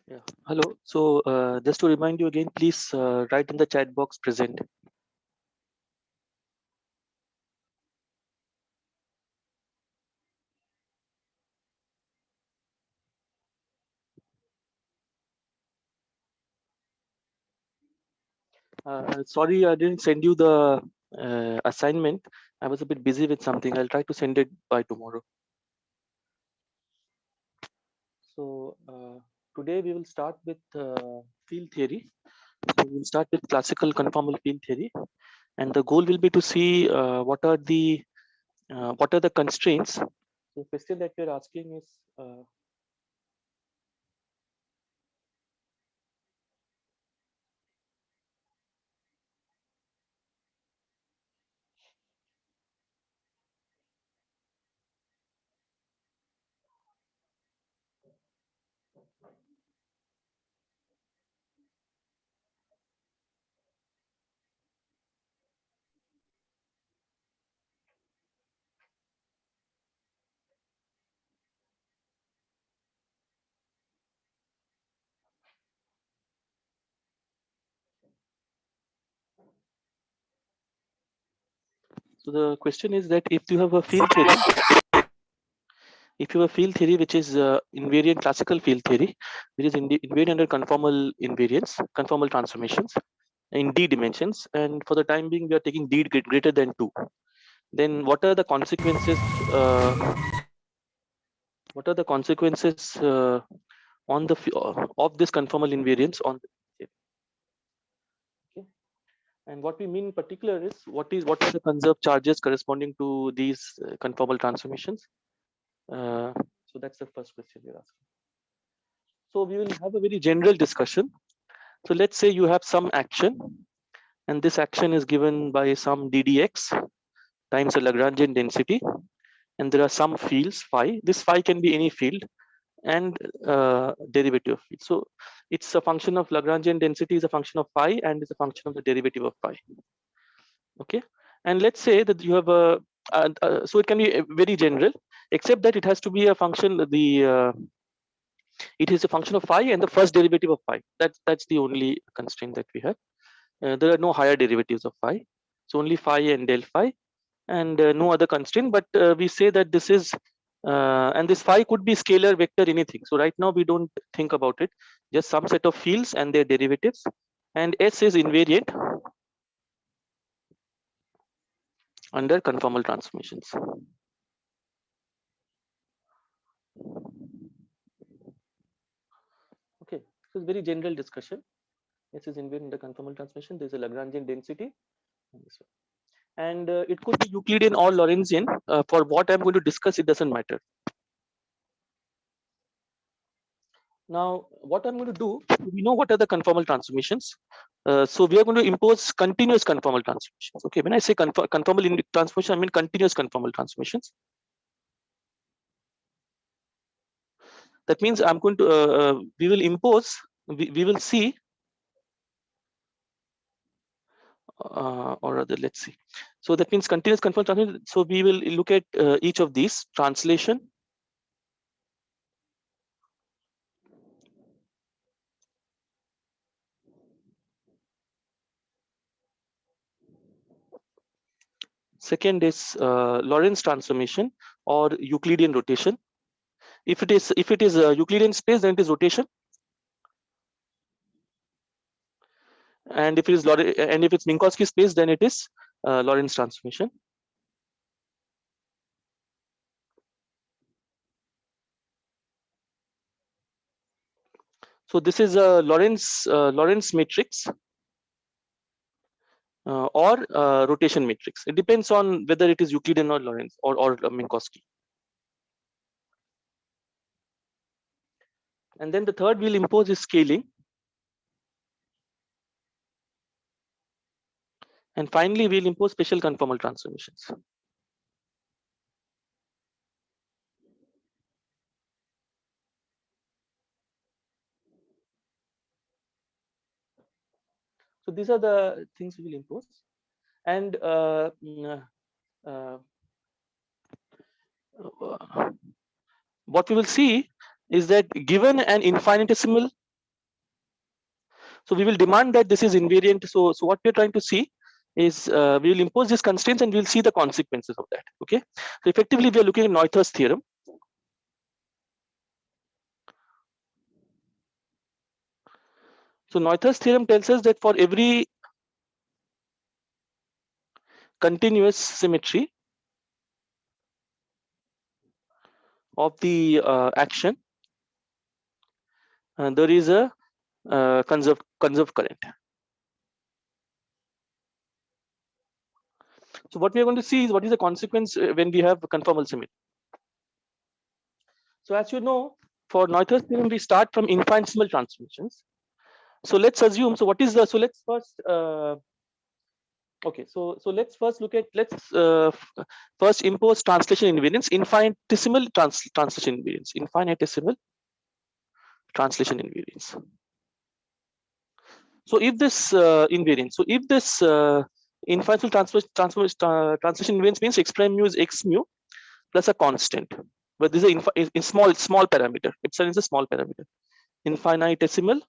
Yeah. Hello. So just to remind you again, please write in the chat box present. Sorry, I didn't send you the assignment. I was a bit busy with something. I'll try to send it by tomorrow. So today we will start with field theory. So we'll start with classical conformal field theory, and the goal will be to see what are the constraints. So the question that we're asking is. So the question is that if you have a field theory, which is invariant classical field theory, which is invariant under conformal invariance, conformal transformations in d dimensions, and for the time being we are taking d greater than 2, then what are the consequences? What are the consequences on the of this conformal invariance on the theory? Okay. And what we mean in particular is what are the conserved charges corresponding to these conformal transformations? So that's the first question we're asking. So we will have a very general discussion. So let's say you have some action, and this action is given by some ddx times a Lagrangian density, and there are some fields phi. This phi can be any field and derivative of field. So it's a function of Lagrangian density is a function of phi and is a function of the derivative of phi. Okay, and let's say that you have a so it can be very general, except that it has to be a function. It is a function of phi and the first derivative of phi. That's the only constraint that we have. There are no higher derivatives of phi. So only phi and del phi, and no other constraint. But we say that this is and this phi could be scalar, vector, anything. So right now we don't think about it. Just some set of fields and their derivatives. And S is invariant under conformal transformations. Okay, so it's very general discussion. S is invariant under conformal transformation. There's a Lagrangian density. And it could be Euclidean or Lorentzian. For what I'm going to discuss, it doesn't matter. Now, what I'm going to do, we know what are the conformal transformations. So we are going to impose continuous conformal transformations. Okay, when I say conformal transformation, I mean continuous conformal transformations. That means I'm going to we will impose. We will see, or rather, let's see. So that means continuous conformal transformation. So we will look at each of these: translation, second is Lorentz transformation or Euclidean rotation. If it is Euclidean space, then it is rotation. And if it is if it's Minkowski space, then it is Lorentz transformation. So this is a Lorentz matrix or rotation matrix. It depends on whether it is Euclidean or Lorentz or Minkowski. And then the third we'll impose is scaling. And finally, we'll impose special conformal transformations. So these are the things we will impose. And what we will see is that given an infinitesimal So we will demand that this is invariant. So what we're trying to see is we will impose these constraints and we'll see the consequences of that. Okay. So effectively, we are looking at Noether's theorem. So Noether's theorem tells us that for every continuous symmetry of the action, there is a conserved current. So what we are going to see is what is the consequence when we have conformal symmetry. So as you know, for Noether's theorem, we start from infinitesimal transformations. So let's assume. So what is the? So let's first. Okay. So let's first look at. Let's first impose translation invariance. Infinitesimal translation invariance. Infinitesimal translation invariance. So if this invariance. So if this infinitesimal translation invariance means x prime mu is x mu plus a constant, but this is a small parameter. Epsilon is a small parameter. Infinitesimal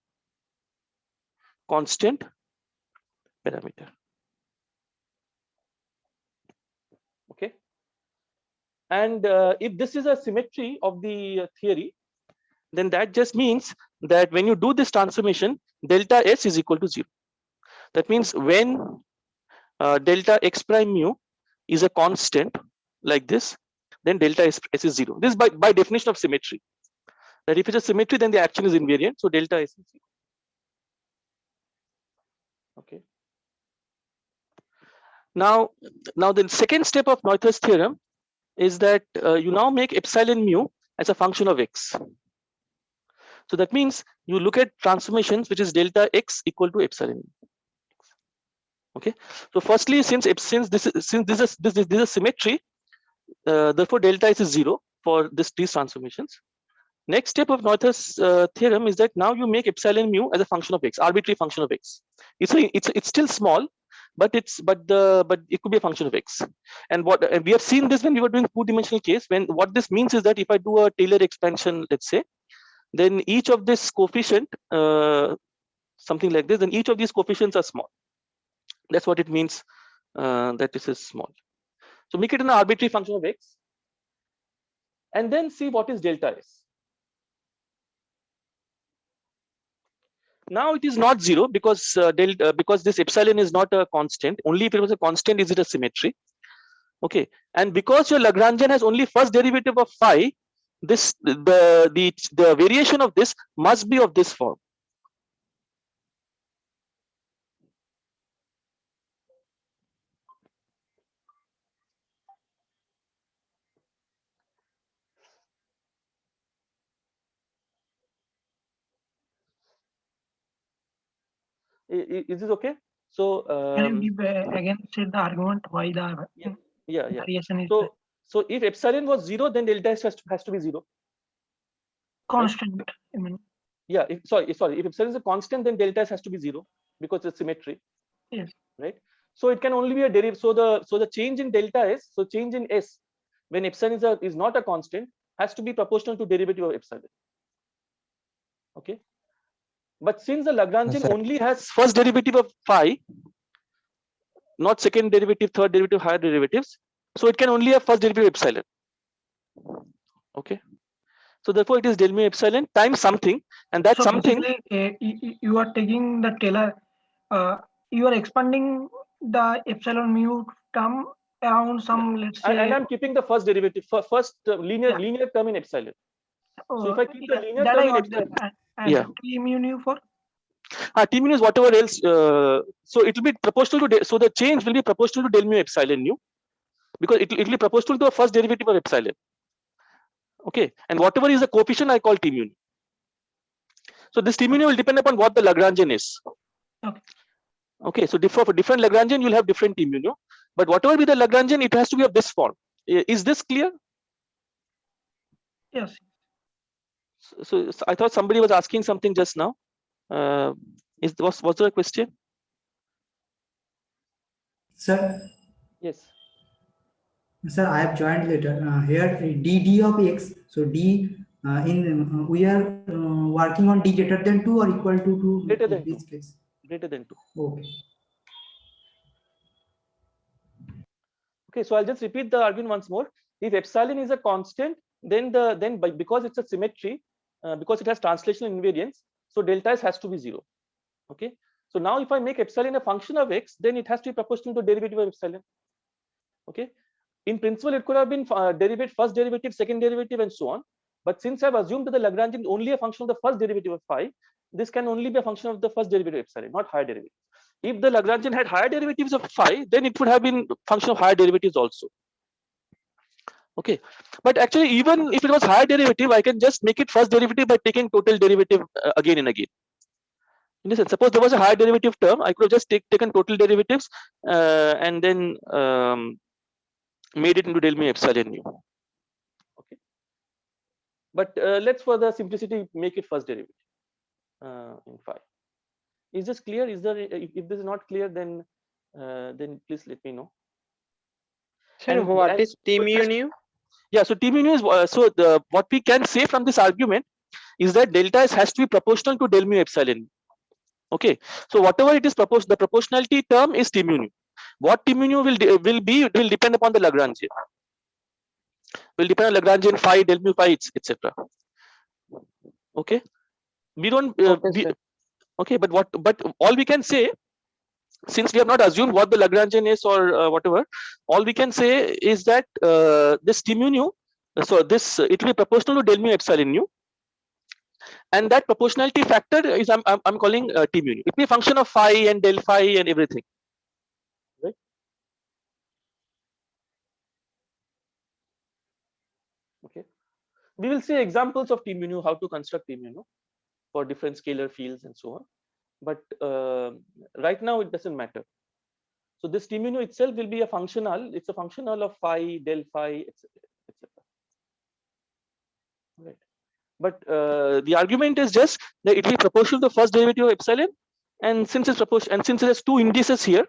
constant parameter. Okay. And if this is a symmetry of the theory, then that just means that when you do this transformation, delta S is equal to 0. That means when delta x prime mu is a constant like this, then delta S is 0. This is by definition of symmetry. That if it's a symmetry, then the action is invariant. So delta S is 0. Okay. Now the second step of Noether's theorem is that you now make epsilon mu as a function of x. So that means you look at transformations which is delta x equal to epsilon. Okay. So firstly, since this is a symmetry, therefore delta is 0 for these transformations. Next step of Noether's theorem is that now you make epsilon mu as a function of x, arbitrary function of x. It's still small, but it could be a function of x. And we have seen this when we were doing two-dimensional case. When what this means is that if I do a Taylor expansion, let's say, then each of this coefficient, something like this, then each of these coefficients are small. That's what it means that this is small. So make it an arbitrary function of x, and then see what is delta S. Now it is not 0 because because this epsilon is not a constant. Only if it was a constant is it a symmetry. Okay, and because your Lagrangian has only first derivative of phi, this the variation of this must be of this form. Is this okay? So can you give again say the argument why the variation is so if epsilon was 0, then delta S has to be 0. Constant. Right? I mean, yeah. Sorry. If epsilon is a constant, then delta S has to be 0 because it's symmetry. yes. Right. So it can only be a derivative. So the change in delta S, so change in S when epsilon is not a constant has to be proportional to derivative of epsilon. Okay. But since the Lagrangian only has first derivative of phi, not second derivative, third derivative, higher derivatives, so it can only have first derivative of epsilon. Okay. So therefore, it is del mu epsilon times something, and that so something. You are taking the Taylor. You are expanding the epsilon mu term around some, let's say. And I'm keeping the first derivative, first linear term in epsilon. So if I keep the linear term in epsilon, T mu for. T mu is whatever else. So it will be proportional to so the change will be proportional to del mu epsilon nu, because it will be proportional to a first derivative of epsilon. Okay, and whatever is the coefficient I call T mu. So this T mu will depend upon what the Lagrangian is. Okay. Okay, so for different Lagrangian you'll have different T mu, but whatever be the Lagrangian, it has to be of this form. Is this clear? Yes. So I thought somebody was asking something just now. Was there a question? Sir. Yes. Sir, I have joined later. Here d of x. So d we are working on d greater than 2 or equal to 2 Greater in than 2. this case. Greater than 2. Okay. Okay, so I'll just repeat the argument once more. If epsilon is a constant, then because it's a symmetry, because it has translational invariance, so delta s has to be 0. Okay, so now if I make epsilon a function of x, then it has to be proportional to the derivative of epsilon. Okay, in principle it could have been first derivative, second derivative, and so on. But since I've assumed that the Lagrangian is only a function of the first derivative of phi, this can only be a function of the first derivative of epsilon, not higher derivative. If the Lagrangian had higher derivatives of phi, then it would have been function of higher derivatives also. Okay, but actually even if it was higher derivative, I can just make it first derivative by taking total derivative again and again. In this sense, suppose there was a higher derivative term, I could have just taken total derivatives and then made it into del mu epsilon nu. Okay, but let's for the simplicity make it first derivative in phi. Is this clear? Is there, if this is not clear, then please let me know. Sir, what is T mu nu? Yeah, so T mu nu is what we can say from this argument is that delta s has to be proportional to del mu epsilon. Okay, so whatever it is proposed, the proportionality term is T mu nu. What T mu nu will depend upon the Lagrangian. Will depend on Lagrangian phi, del mu phi, etc. Okay, we don't. Okay, but all we can say, since we have not assumed what the Lagrangian is or whatever, all we can say is that this T mu nu, so this it will be proportional to del mu epsilon nu, and that proportionality factor is I'm calling T mu nu. It will be a function of phi and del phi and everything. Right? Okay, we will see examples of T mu nu, how to construct T mu nu for different scalar fields and so on. But right now it doesn't matter. So this T mu nu itself will be a functional. It's a functional of phi, del phi, etc. Right. But the argument is just that it will be proportional to the first derivative of epsilon, and since it's proportional, and since it has two indices here,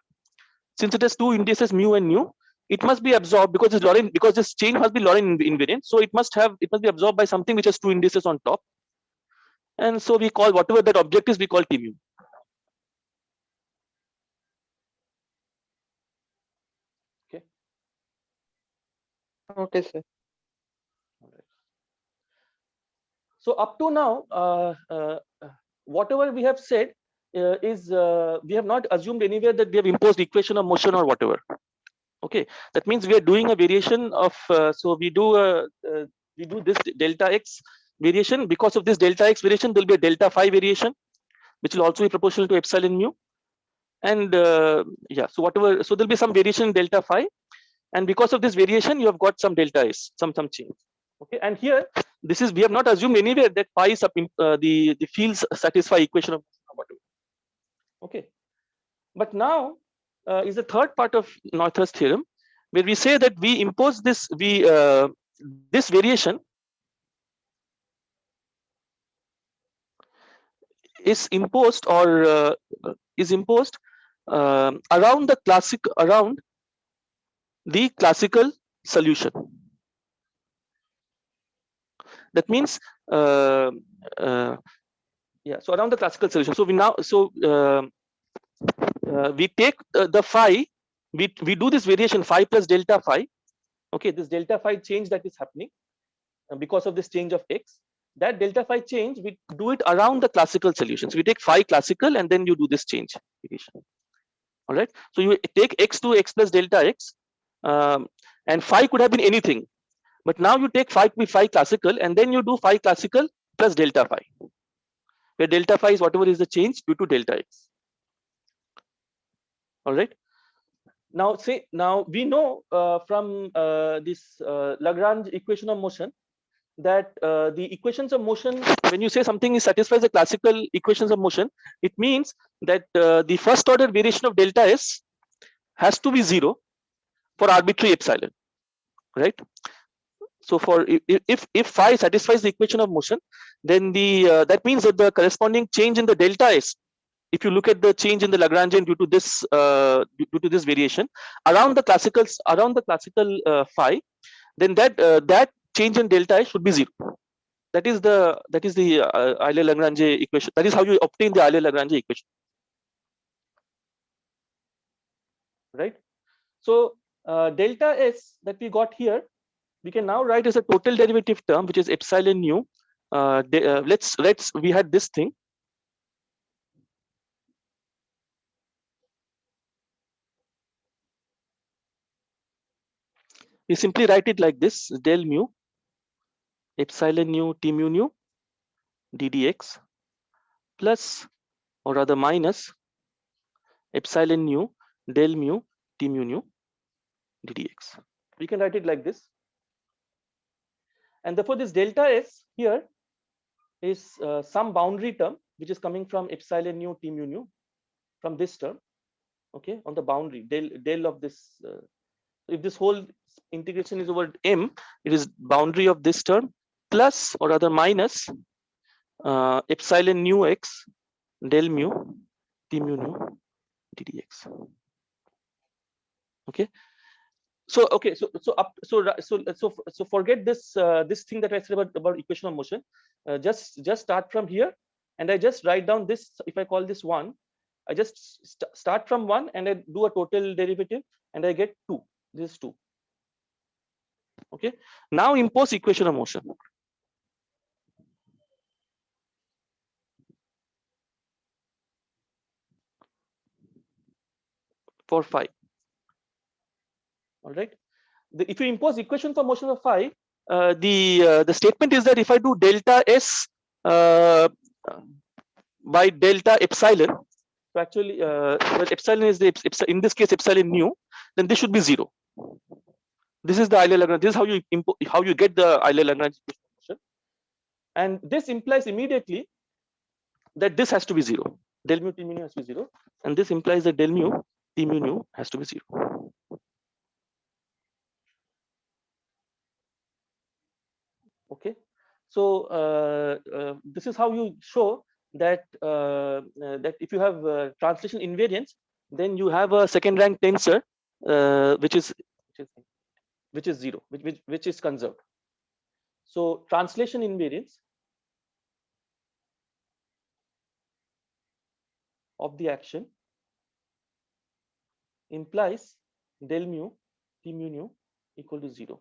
since it has two indices mu and nu, it must be absorbed because it's Laurent, because this change must be Laurent invariant. So it must be absorbed by something which has two indices on top, and so we call whatever that object is, we call T mu. Okay. Okay, sir. So up to now, whatever we have said is we have not assumed anywhere that we have imposed equation of motion or whatever. Okay, that means we are doing a variation of. So we do this delta x variation. Because of this delta x variation, there will be a delta phi variation, which will also be proportional to epsilon mu. And yeah, so whatever. So there will be some variation in delta phi, and because of this variation, you have got some delta s, some change. Okay, and here this is, we have not assumed anywhere that phi is the fields satisfy equation of whatever. Okay, but now is the third part of Noether's theorem, where we say that we impose this this variation is imposed or around the classical solution. That means yeah, so around the classical solution. So we take the phi, we do this variation phi plus delta phi. Okay, this delta phi change that is happening because of this change of x, that delta phi change, we do it around the classical solutions. We take phi classical and then you do this change variation. All right, so you take x to x plus delta x, and phi could have been anything, but now you take phi to be phi classical and then you do phi classical plus delta phi, where delta phi is whatever is the change due to delta x. All right, now we know from this Lagrange equation of motion that the equations of motion, when you say something satisfies the classical equations of motion, it means that the first order variation of delta s has to be 0 for arbitrary epsilon, right? So for if phi satisfies the equation of motion, then that means that the corresponding change in the delta s, if you look at the change in the Lagrangian due to this variation around the classical phi, then that change in delta s should be 0. That is the Euler-Lagrange equation. That is how you obtain the Euler-Lagrange equation, right? So delta S that we got here, we can now write as a total derivative term, which is epsilon nu. Let's we had this thing. We simply write it like this: del mu epsilon nu t mu nu ddx plus, or rather minus, epsilon nu del mu t mu nu ddx. We can write it like this. And therefore this delta S here is some boundary term which is coming from epsilon nu t mu nu from this term, okay, on the boundary del of this. If this whole integration is over m, it is boundary of this term plus, or rather minus, epsilon nu x del mu t mu nu ddx. Okay. So okay, so forget this this thing that I said about equation of motion. Just start from here, and I just write down this. If I call this 1, I just start from 1 and I do a total derivative, and I get 2. This is 2. Okay. Now impose equation of motion. For phi. All right. If you impose equation for motion of phi, the statement is that if I do delta S by delta epsilon, so actually well, epsilon is the in this case epsilon nu, then this should be 0. This is the Euler-Lagrange. This is how you get the Euler-Lagrange equation of motion, and this implies immediately that this has to be 0. Del mu t mu nu has to be 0, and this implies that del mu t mu nu has to be 0. Okay, so this is how you show that that if you have translation invariance, then you have a second rank tensor which is 0, which is conserved. So translation invariance of the action implies del mu t mu nu equal to 0.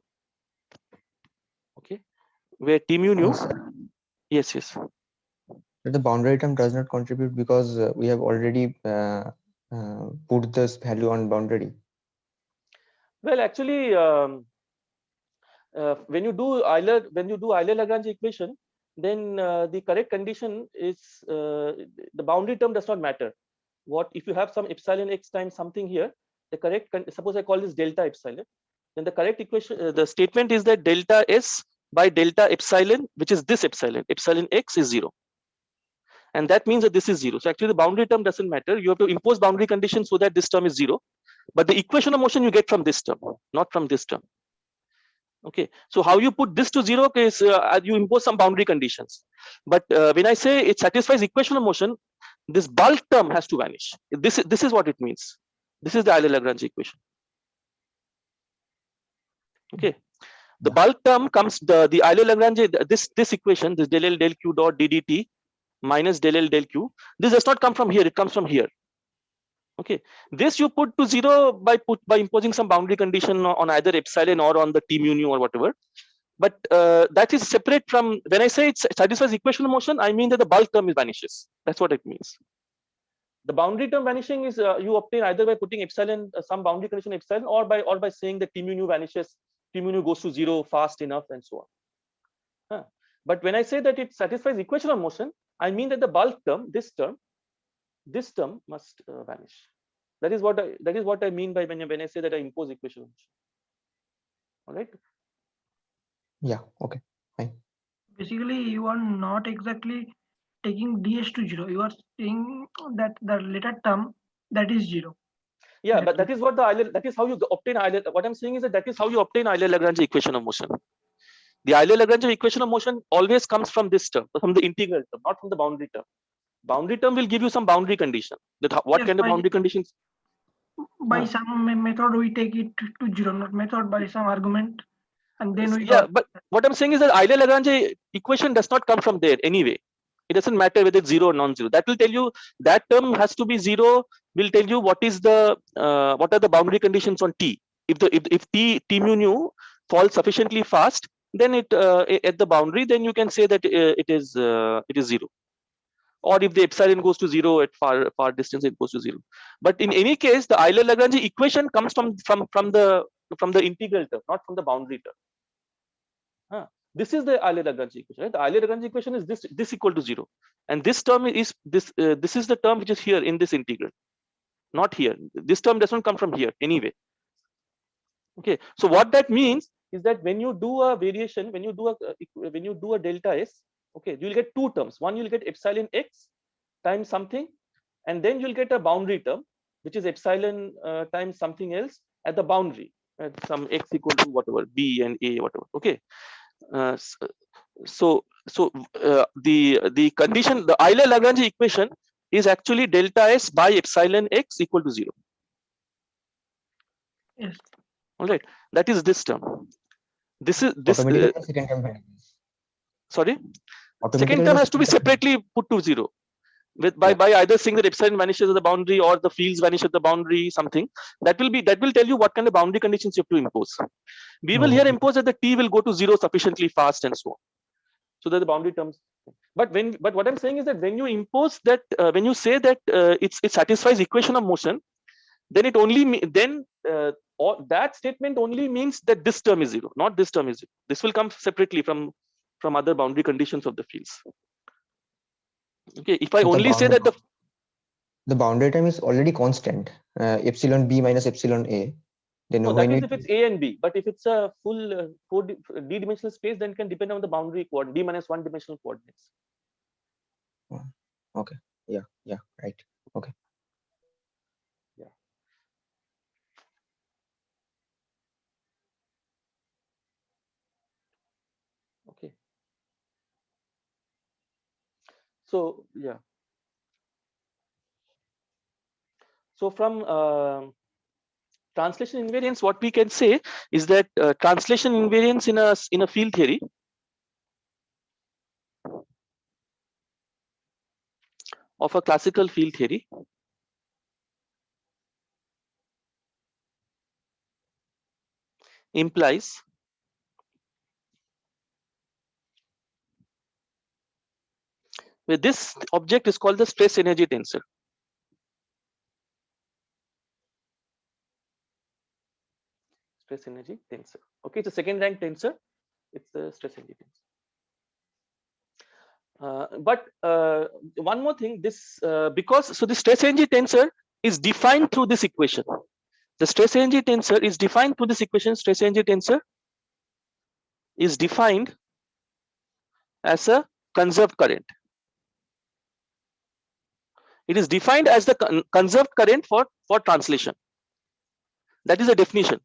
Okay, where t mu nu, yes. The boundary term does not contribute because we have already put this value on boundary. Well, actually, when you do Euler-Lagrange equation, then the correct condition is the boundary term does not matter. What if you have some epsilon x times something here? The correct, suppose I call this delta epsilon, then the correct equation, the statement is that delta S by delta epsilon, which is this epsilon x, is 0. And that means that this is 0. So actually the boundary term doesn't matter. You have to impose boundary conditions so that this term is 0. But the equation of motion you get from this term, not from this term. Okay, so how you put this to 0 is you impose some boundary conditions. But when I say it satisfies equation of motion, this bulk term has to vanish. This is what it means. This is the Euler-Lagrange equation. Okay, the bulk term comes the Euler-Lagrange, this equation, this del L del Q dot ddt minus del L del Q. This does not come from here; it comes from here. Okay, this you put to 0 by imposing some boundary condition on either epsilon or on the t mu nu or whatever. But that is separate from, when I say it satisfies equation of motion, I mean that the bulk term vanishes. That's what it means. The boundary term vanishing is you obtain either by putting epsilon, some boundary condition epsilon, or by saying that t mu nu vanishes, t mu nu goes to 0 fast enough, and so on. But when I say that it satisfies equation of motion, I mean that the bulk term, this term must vanish. That is what I mean by when I say that I impose equation of motion. All right. Yeah. Okay. Fine. Basically, you are not exactly taking ds to 0. You are saying that the later term that is 0. Yeah, but that is what that is how you obtain Euler. What I'm saying is that is how you obtain Euler-Lagrange equation of motion. The Euler-Lagrange equation of motion always comes from this term, from the integral term, not from the boundary term. Boundary term will give you some boundary condition. That what kind of boundary conditions? By some method we take it to 0, not method by some argument. and then we Yeah, got but what I'm saying is that Euler-Lagrange equation does not come from there anyway. It doesn't matter whether it's zero or non-zero. That will tell you that term has to be zero. Will tell you what is the what are the boundary conditions on t. If t mu nu falls sufficiently fast, then it at the boundary, then you can say that it is zero. Or if the epsilon goes to zero at far distance, it goes to zero. But in any case, the Euler-Lagrange equation comes from the integral term, not from the boundary term. This is the Euler-Lagrange equation, right? The Euler-Lagrange equation is this equal to zero, and this term is this is the term which is here in this integral, not here. This term doesn't come from here anyway. Okay, so what that means is that when you do a variation, when you do a delta S, okay, you will get two terms. One, you'll get epsilon x times something, and then you'll get a boundary term which is epsilon times something else at the boundary, at some x equal to whatever, b and a, whatever. Okay. So the condition, the Euler-Lagrange equation is actually delta S by epsilon x equal to zero. yes. All right, that is this term. This is this. Automatically the second term vanishes. Sorry, second Automatically term the has to be second term separately put to zero. By either saying that epsilon vanishes at the boundary or the fields vanish at the boundary, something that will tell you what kind of boundary conditions you have to impose. We will here okay. impose that the t will go to zero sufficiently fast and so on, so that the boundary terms. But what I'm saying is that when you impose that, when you say that it satisfies equation of motion, then it only or that statement only means that this term is zero, not this term is zero. This will come separately from other boundary conditions of the fields. Okay, if I The only say that the boundary term is already constant, epsilon b minus epsilon a. Then no, when that is if it's a and b. But if it's a full d-dimensional space, then it can depend on the boundary coordinate, d minus one dimensional coordinates. okay, yeah, right, okay. Yeah. Okay. So yeah. So from translation invariance, what we can say is that translation invariance in a field theory of a classical field theory implies where this object is called the stress energy tensor. Stress energy tensor. Okay, it's a second rank tensor. It's the stress energy tensor. But one more thing, this because the stress energy tensor is defined through this equation. The stress energy tensor is defined through this equation. Stress energy tensor is defined as a conserved current. It is defined as the conserved current for translation. That is the definition.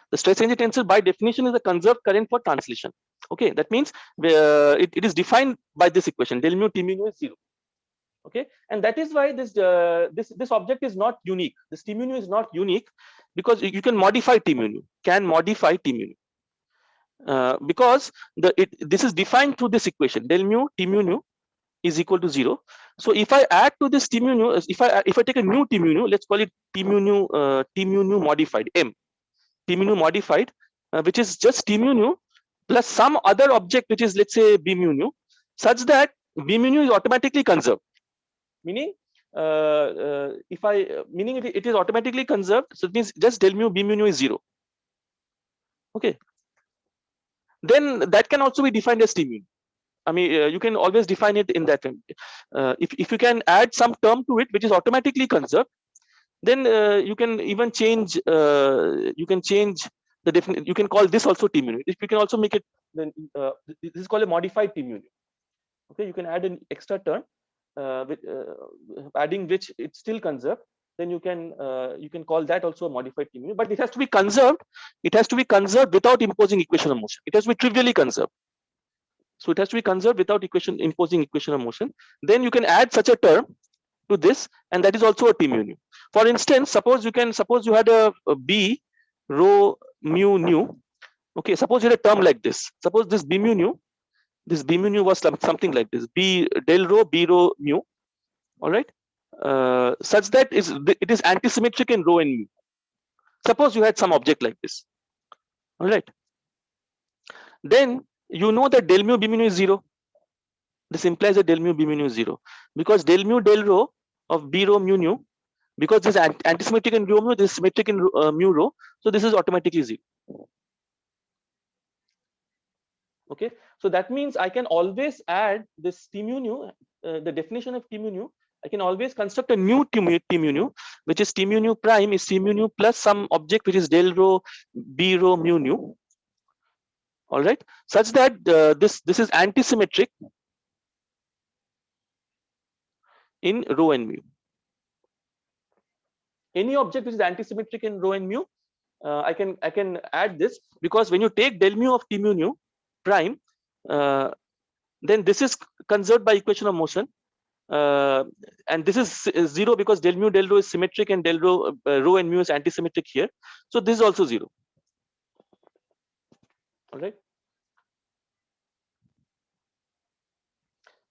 The stress energy tensor by definition is a conserved current for translation. Okay, that means it is defined by this equation, del mu t mu nu is zero. Okay, and that is why this object is not unique. This t mu nu is not unique because you can modify t mu nu. Because this is defined through this equation, del mu t mu nu is equal to zero. So if I add to this t mu nu, if I take a new t mu nu, let's call it t mu nu modified m, t mu nu modified, which is just t mu nu plus some other object which is, let's say, b mu nu, such that b mu nu is automatically conserved. Meaning, meaning it is automatically conserved. So it means just del mu b mu nu is zero. Okay. Then that can also be defined as t mu. I mean, you can always define it in that way. If you can add some term to it which is automatically conserved, then you can even change. You can change the definition. You can call this also t mu nu. If you can also make it, then this is called a modified t mu nu. Okay, you can add an extra term, with adding which it's still conserved. Then you can call that also a modified t mu nu. But it has to be conserved. It has to be conserved without imposing equation of motion. It has to be trivially conserved. So it has to be conserved without imposing equation of motion. Then you can add such a term to this, and that is also a t mu nu. For instance, suppose you had a b rho mu nu, Okay, suppose you had a term like this. Suppose this b mu nu, was something like this: b del rho b rho mu. All right, such that it is antisymmetric in rho and mu. Suppose you had some object like this. All right, then you know that del mu b mu nu is 0. This implies that del mu b mu nu is 0, because del mu del rho of b rho mu nu, because this is antisymmetric in rho mu, this is symmetric in mu rho, so this is automatically 0. Okay, so that means I can always add this t mu nu, the definition of t mu nu. I can always construct a new t mu nu, which is t mu nu prime is t mu nu plus some object which is del rho b rho mu nu. All right, such that this is antisymmetric in rho and mu. Any object which is antisymmetric in rho and mu, I can add this, because when you take del mu of t mu nu prime, then this is conserved by equation of motion, and this is 0 because del mu del rho is symmetric and del rho rho and mu is antisymmetric here. So this is also 0. All right.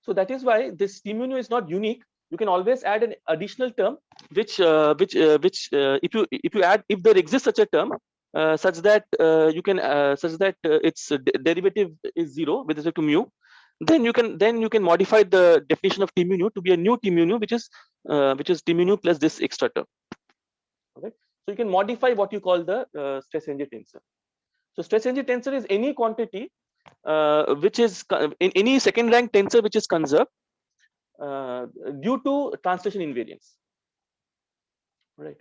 So that is why this t mu nu is not unique. You can always add an additional term, which if you add, if there exists such a term, such that you can its derivative is 0 with respect to mu, then you can modify the definition of t mu nu to be a new t mu nu, which is t mu nu plus this extra term. Okay, so you can modify what you call the stress energy tensor. So stress energy tensor is any quantity which is in any second rank tensor which is conserved due to translation invariance. Right.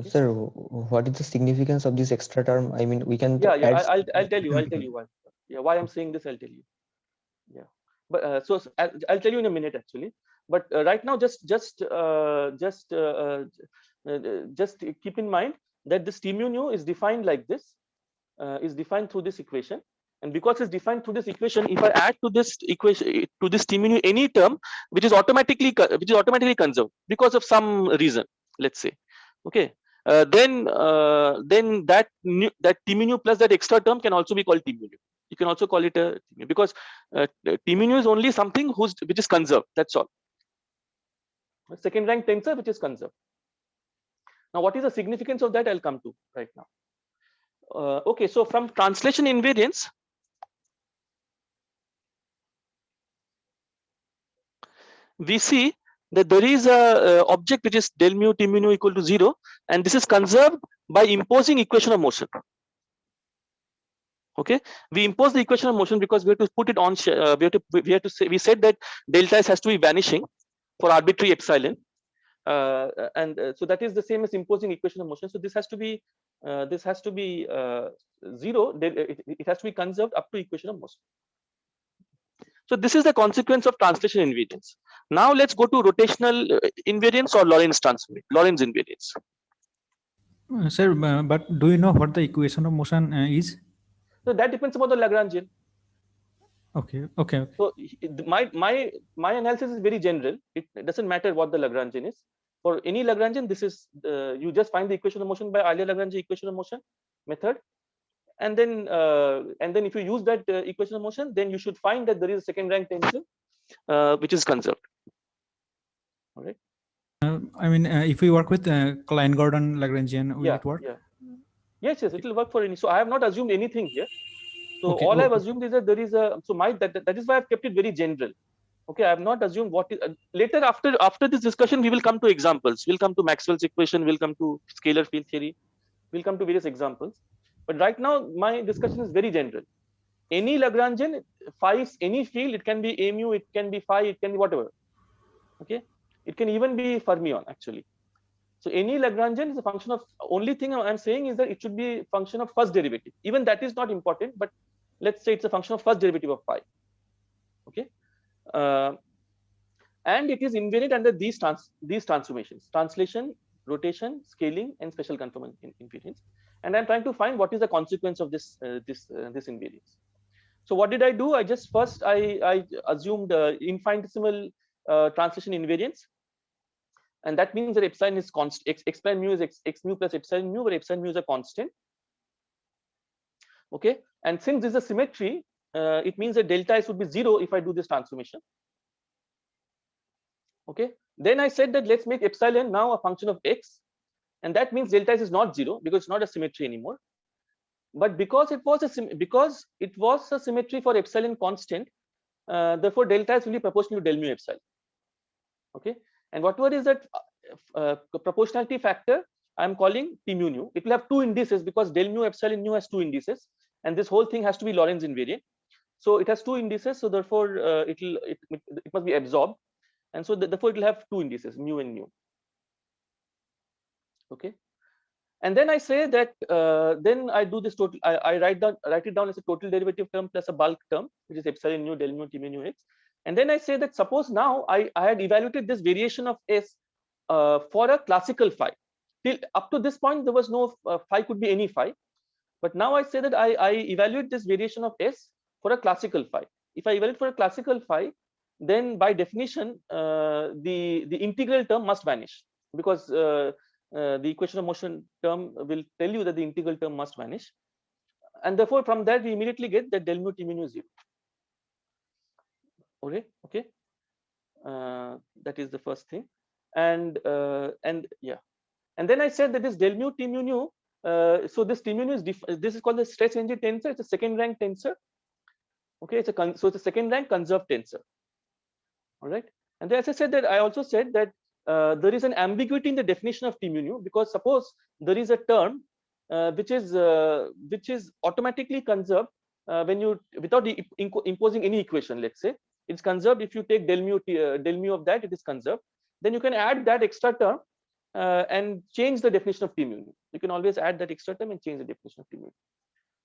Sir, what is the significance of this extra term? I mean, we can Yeah, add. I'll tell you why. Yeah, why I'm saying this, I'll tell you. Yeah, but so I'll tell you in a minute actually. But right now, just keep in mind that this t mu nu is defined like this, is defined through this equation. And because it's defined through this equation, if I add to this equation, to this t mu nu any term which is automatically conserved because of some reason, let's say, okay, then that t mu nu plus that extra term can also be called t mu nu. You can also call it a t mu nu, because t mu nu is only something which is conserved. That's all. Second rank tensor which is conserved. Now, what is the significance of that? I'll come to right now. Okay, so from translation invariance, we see that there is a object which is del mu t mu nu equal to 0, and this is conserved by imposing equation of motion. Okay, we impose the equation of motion because we have to put it on. We said that delta S has to be vanishing for arbitrary epsilon, so that is the same as imposing equation of motion. So this has to be 0. It has to be conserved up to equation of motion. So this is the consequence of translation invariance. Now let's go to rotational invariance or Lorentz invariance. Sir, but do you know what the equation of motion is? So that depends upon the Lagrangian. Okay. So my analysis is very general. It doesn't matter what the Lagrangian is. For any Lagrangian, this is you just find the equation of motion by Euler-Lagrange equation of motion method, and then if you use that equation of motion, then you should find that there is a second rank tensor which is conserved. All right. I mean, if we work with Klein-Gordon Lagrangian, will it work? Yeah. Yes, it will work for any. So I have not assumed anything here. So Okay, all I've assumed is that there is a. So that is why I've kept it very general. Okay, I have not assumed what is later after this discussion we will come to examples. We'll come to Maxwell's equation. We'll come to scalar field theory. We'll come to various examples. But right now my discussion is very general. Any Lagrangian, phi, any field, it can be a mu, it can be phi, it can be whatever. Okay, it can even be fermion actually. So any Lagrangian is a function of, only thing I'm saying is that it should be a function of first derivative. Even that is not important, but let's say it's a function of first derivative of phi. Okay, and it is invariant under these transformations: translation, rotation, scaling, and special conformal invariance. And I'm trying to find what is the consequence of this invariance. So what did I do? I just first I assumed infinitesimal translation invariance, and that means that epsilon is constant. Epsilon mu is x mu plus epsilon mu, where epsilon mu is a constant. Okay, and since this is a symmetry, it means that delta S would be 0 if I do this transformation. Okay, then I said that let's make epsilon now a function of x, and that means delta S is not 0 because it's not a symmetry anymore. But because it was a symmetry for epsilon constant, therefore delta S will be proportional to del mu epsilon. Okay, and whatever is that proportionality factor, I'm calling T mu nu. It will have two indices because del mu epsilon nu has two indices, and this whole thing has to be Lorentz invariant. So it has two indices, so therefore it must be absorbed, and so therefore it will have two indices, mu and nu. Okay, and then I say that then I do this total. I write it down as a total derivative term plus a bulk term, which is epsilon nu del mu T mu nu x. And then I say that suppose now I had evaluated this variation of S for a classical phi. Till up to this point, there was no phi could be any phi. But now I say that I evaluate this variation of S for a classical phi. If I evaluate for a classical phi, then by definition, the integral term must vanish, because the equation of motion term will tell you that the integral term must vanish. And therefore, from that, we immediately get that del mu T mu nu is 0. Okay, that is the first thing. And yeah, and then I said that this del mu T mu nu, so this T mu nu is this is called the stress energy tensor. It's a second rank tensor. Okay, so it's a second rank conserved tensor. All right, and then as I said that I also said that there is an ambiguity in the definition of T mu nu, because suppose there is a term which is automatically conserved when you without imposing any equation. Let's say it's conserved if you take del mu of that, it is conserved. Then you can add that extra term and change the definition of T mu nu. You can always add that extra term and change the definition of T mu nu.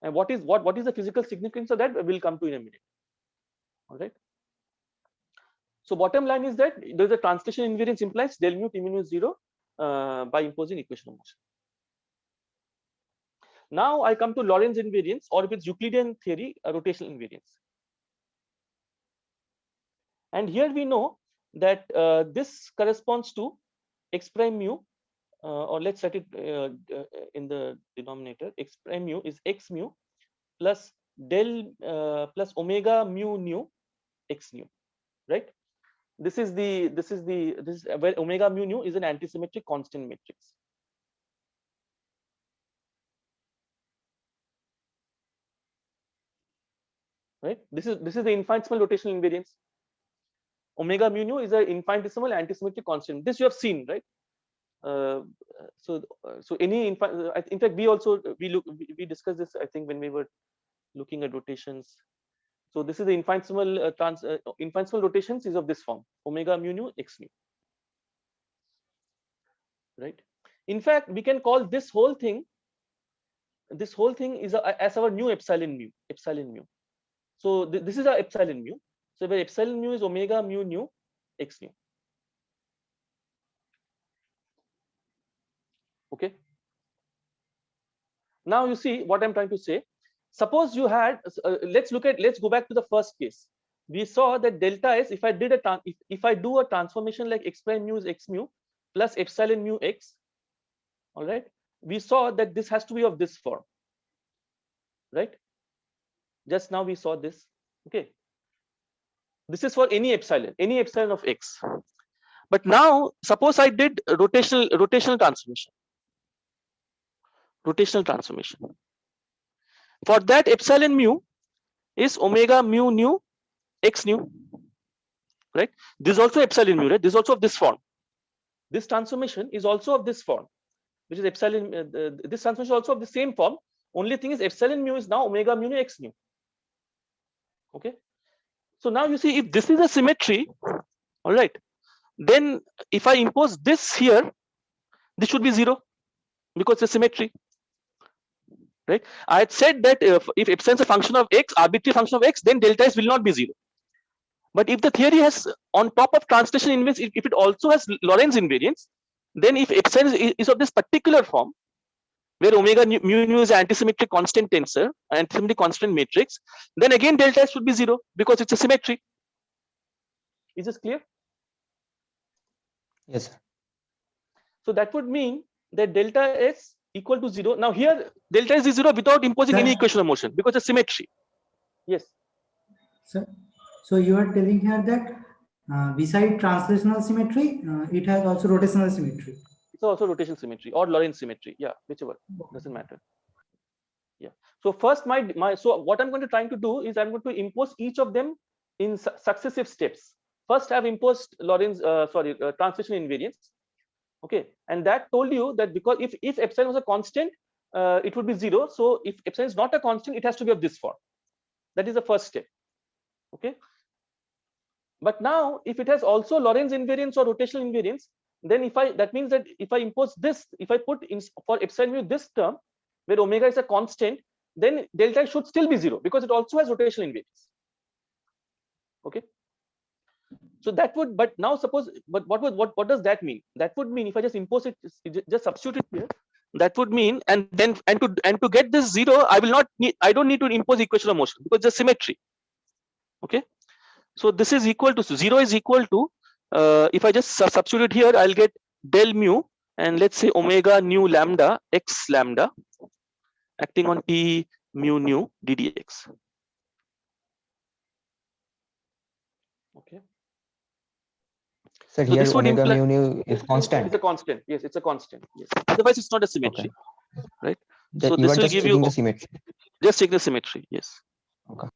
And what is the physical significance of that? We'll come to in a minute. All right. So bottom line is that there's a translation invariance implies del mu T mu nu is 0 by imposing equation of motion. Now I come to Lorentz invariance, or if it's Euclidean theory, a rotational invariance. And here we know that this corresponds to x prime mu, or let's set it in the denominator. X prime mu is x mu plus del plus omega mu nu x nu, right? This is where omega mu nu is an antisymmetric constant matrix. Right? This is the infinitesimal rotational invariance. Omega mu nu is an infinitesimal antisymmetric constant. This you have seen, right? So any in fact we discussed this, I think, when we were looking at rotations. So this is the infinitesimal infinitesimal rotations is of this form: omega mu nu x nu. Right? In fact, we can call this whole thing is as our new epsilon mu. So this is our epsilon mu. So where epsilon mu is omega mu nu x nu. Okay. Now you see what I'm trying to say. Suppose you had let's go back to the first case. We saw that delta S, if I do a transformation like x prime mu is x mu plus epsilon mu x, all right, we saw that this has to be of this form, right? Just now we saw this. Okay, this is for any epsilon of x. But now suppose I did rotational transformation. For that, epsilon mu is omega mu nu x nu, right? This is also epsilon mu, right? This is also of this form. This transformation is also of this form, which is epsilon. This transformation is also of the same form. Only thing is epsilon mu is now omega mu nu x nu. Okay. So now you see, if this is a symmetry, all right, then if I impose this here, this should be 0 because it's a symmetry. Right? I had said that if epsilon is a function of x, arbitrary function of x, then delta S will not be 0. But if the theory has, on top of translation invariance, if it also has Lorentz invariance, then if epsilon is of this particular form, where omega mu nu is an antisymmetric constant tensor, antisymmetric constant matrix, then again delta S should be 0 because it's a symmetry. Is this clear? Yes, sir. So that would mean that delta S equal to 0. Now here delta S is 0 without imposing any That- equation of motion because of symmetry. Yes. So you are telling here that beside translational symmetry, it has also rotational symmetry. It's also rotational symmetry or Lorentz symmetry. Yeah, whichever, doesn't matter. Yeah. So first so what I'm going to trying to do is I'm going to impose each of them in successive steps. First I've imposed Lorentz, translation invariance. Okay, and that told you that because if epsilon was a constant, it would be 0. So if epsilon is not a constant, it has to be of this form. That is the first step. Okay. But now if it has also Lorentz invariance or rotational invariance, then that means that if I impose this, if I put in for epsilon mu this term where omega is a constant, then delta should still be 0 because it also has rotational invariance. Okay. So that would, but now suppose, but what does that mean? That would mean if I just impose it, just substitute it here, that would mean, and to get this 0, I don't need to impose equation of motion because just symmetry. Okay. So this is equal to 0 is equal to if I just substitute here, I'll get del mu and let's say omega nu lambda x lambda acting on T mu nu ddx. Okay. Sir, So here this would omega imply mu nu is constant. It's a constant. Yes, it's a constant. Yes. Otherwise, it's not a symmetry, right? That So you this are will just give checking you the symmetry. just take the symmetry. Yes. Okay.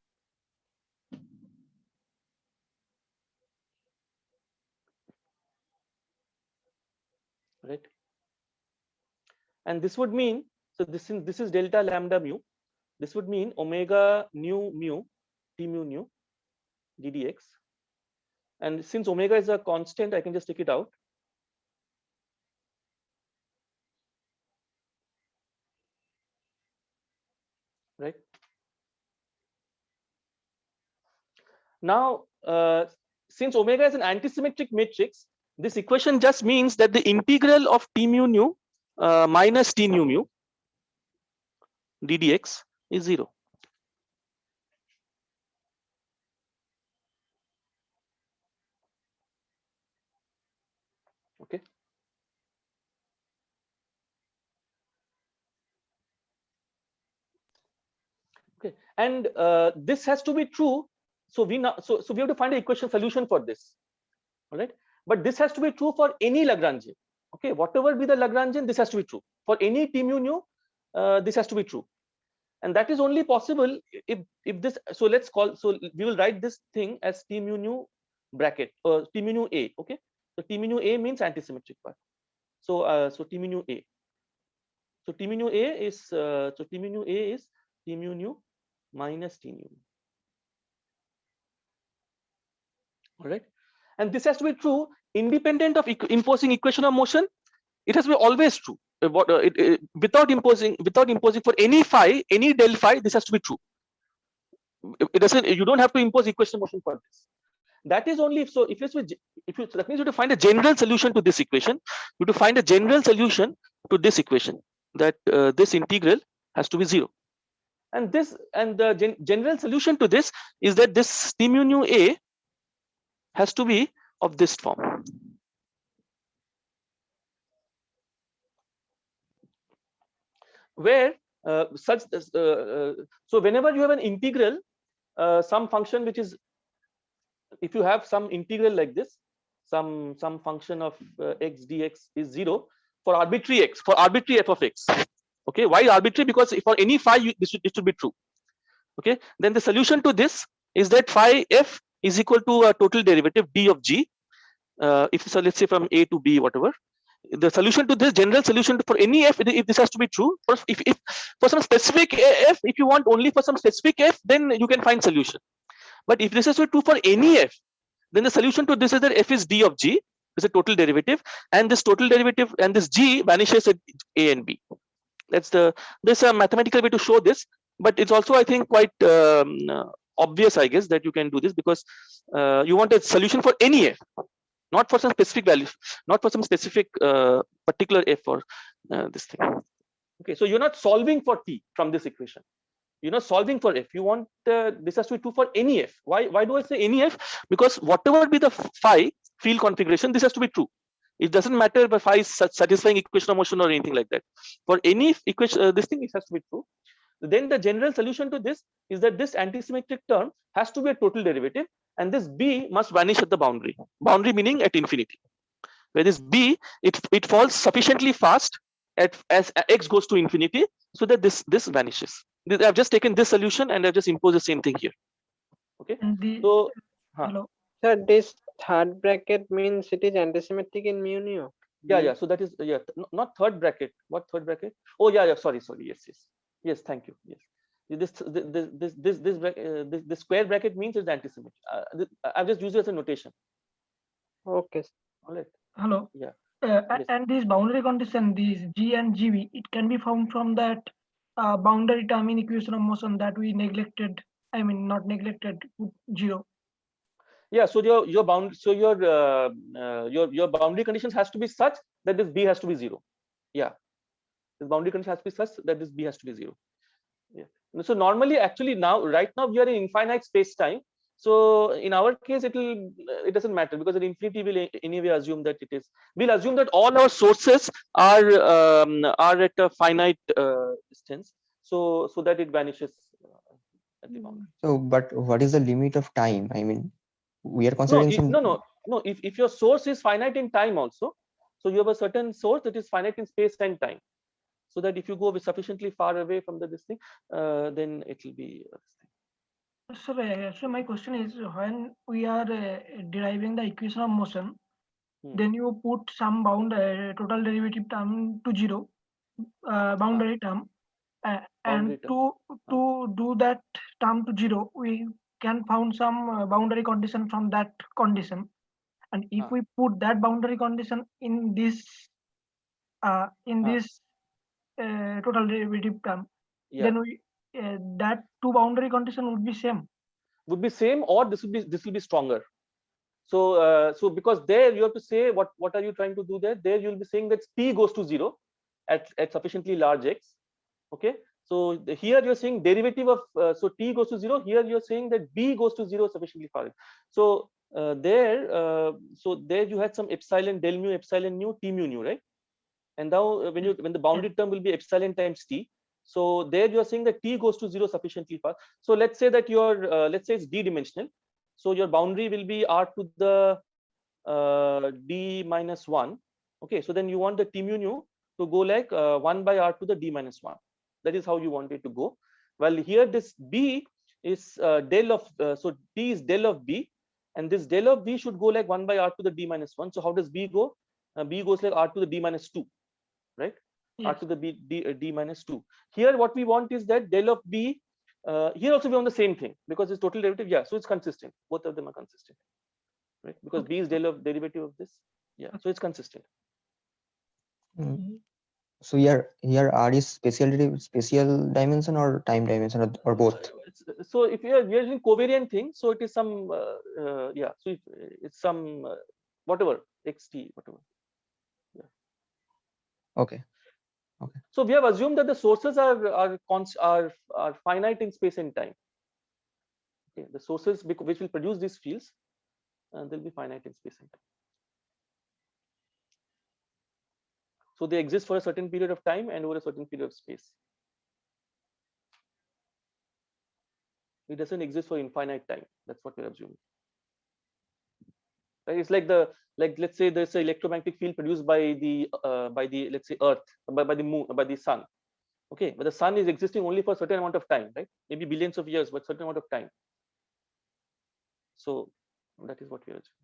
Right. And this would mean, so this is delta lambda mu. This would mean omega nu mu T mu nu ddx. And since omega is a constant, I can just take it out. Right. Now, since omega is an antisymmetric matrix, this equation just means that the integral of T mu nu minus T nu mu ddx is 0. Okay. Okay, and this has to be true. So we have to find an equation solution for this. All right, but this has to be true for any Lagrangian. Okay, whatever be the Lagrangian, this has to be true for any T mu nu. This has to be true, and that is only possible if this. So we will write this thing as T mu nu bracket or T mu nu A. Okay, so T mu nu A means antisymmetric part. So T mu nu A. So T mu nu A is T mu nu A is T mu nu minus T nu. All right, and this has to be true independent of imposing equation of motion. It has to be always true. Without imposing for any phi, any del phi, this has to be true. It doesn't. You don't have to impose equation of motion for this. That is only so. That means you have to find a general solution to this equation. You have to find a general solution to this equation that this integral has to be 0. And the general solution to this is that this T mu nu A has to be of this form. Where so whenever you have an integral, some function which is, if you have some integral like this, some function of x dx is 0 for arbitrary x, for arbitrary f of x. Okay, why arbitrary? Because for any phi this should be true. Okay, then the solution to this is that phi f is equal to a total derivative d of g. So let's say from a to b, whatever. The solution to this, general solution for any f, if this has to be true, if for some specific f, if you want only for some specific f, then you can find solution. But if this is true for any f, then the solution to this is that f is d of g, is a total derivative, and this total derivative and this g vanishes at a and b. There's a mathematical way to show this, but it's also, I think, quite obvious, I guess, that you can do this because you want a solution for any f, not for some specific value, not for some specific particular f or this thing. Okay, so you're not solving for t from this equation. You're not solving for f. You want this has to be true for any f. Why do I say any f? Because whatever be the phi field configuration, this has to be true. It doesn't matter if phi is satisfying equation of motion or anything like that. For any equation, this thing has to be true. Then the general solution to this is that this antisymmetric term has to be a total derivative, and this b must vanish at the boundary. Boundary meaning at infinity. Where this b, it falls sufficiently fast as x goes to infinity, so that this vanishes. I've just taken this solution and I've just imposed the same thing here. Okay. And the So hello. Sir, this third bracket means it is antisymmetric in mu nu. yeah. So that is not third bracket. What third bracket? Oh yeah. Sorry. Yes. Thank you. Yes. This square bracket means it's antisymmetric. I've just used it as a notation. Okay. All right. Hello. Yeah. Yes. And this boundary condition, these G and GB, it can be found from that boundary term in equation of motion that we neglected. I mean, not neglected, put 0. Yeah. So your boundary conditions has to be such that this b has to be 0. Yeah. This boundary condition has to be such that this b has to be 0. Yeah. So normally, actually, right now we are in infinite space time. So in our case, it doesn't matter, because at infinity will anyway assume that it is. We'll assume that all our sources are at a finite distance, so that it vanishes at the boundary. So, but what is the limit of time? I mean, we are considering some. No. If your source is finite in time also, so you have a certain source that is finite in space and time, so that if you go sufficiently far away from this thing, then it will be this thing. So my question is, when we are deriving the equation of motion, then you put some total derivative term to 0, boundary term, and to do that term to 0, we can found some boundary condition from that condition, and if we put that boundary condition in this total derivative term, then we that two boundary condition would be same. Would be same, or this will be stronger. So so because there you have to say what are you trying to do there? There you will be saying that t goes to 0 at sufficiently large x. Okay. So here you're saying derivative of so t goes to 0. Here you're saying that b goes to 0 sufficiently far. So there you had some epsilon del mu epsilon nu t mu nu, right? And now when the boundary term will be epsilon times t. So there you are saying that t goes to 0 sufficiently far. So let's say that your let's say it's d-dimensional. So your boundary will be r to the d minus 1. Okay, so then you want the t mu nu to go like 1 by r to the d minus 1. That is how you want it to go. Well, here this b is del of so t is del of b, and this del of b should go like 1 by r to the d minus 1. So how does b go? B goes like r to the d minus 2, right? Yes. R to the d minus 2. Here what we want is that del of b. Here also we want the same thing, because it's total derivative. Yeah, so it's consistent. Both of them are consistent, right? Because b is derivative of this. Yeah, so it's consistent. So here r is spatial dimension or time dimension, or both. So if we are using covariant thing, so it is some yeah. So it's some whatever xt whatever. Yeah. Okay. So we have assumed that the sources are finite in space and time. Okay, the sources which will produce these fields, they'll be finite in space and time. So they exist for a certain period of time and over a certain period of space. It doesn't exist for infinite time. That's what we're assuming. Right? It's like let's say there's an electromagnetic field produced by the let's say Earth, by the moon, by the sun. Okay, but the sun is existing only for a certain amount of time, right? Maybe billions of years, but certain amount of time. So that is what we are assuming.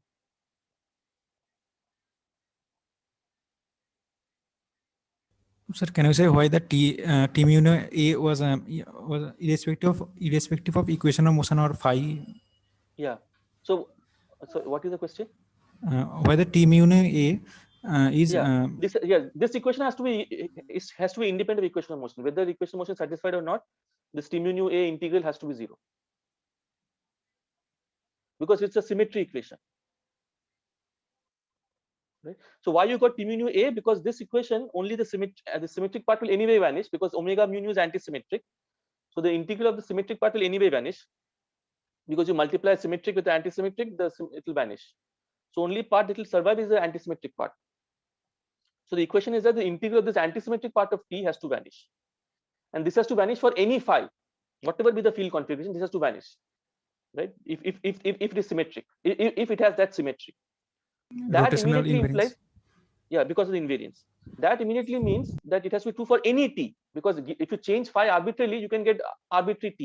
Sir, can you say why the t mu nu a was irrespective of equation of motion or phi? Yeah. So what is the question? Why the t mu nu a is this equation has to be independent of equation of motion. Whether the equation of motion is satisfied or not, this t mu nu a integral has to be 0, because it's a symmetry equation. Right? So why you got t mu nu a? Because this equation, only the symmetric part will anyway vanish, because omega mu nu is antisymmetric. So the integral of the symmetric part will anyway vanish, because you multiply symmetric with the antisymmetric, it will vanish. So only part that will survive is the antisymmetric part. So the equation is that the integral of this antisymmetric part of T has to vanish, and this has to vanish for any phi, whatever be the field configuration. This has to vanish, right? If it is symmetric, if it has that symmetry, that Rotational immediately invariance. implies, yeah, because of the invariance. That immediately means that it has to be true for any T, because if you change phi arbitrarily, you can get arbitrary T.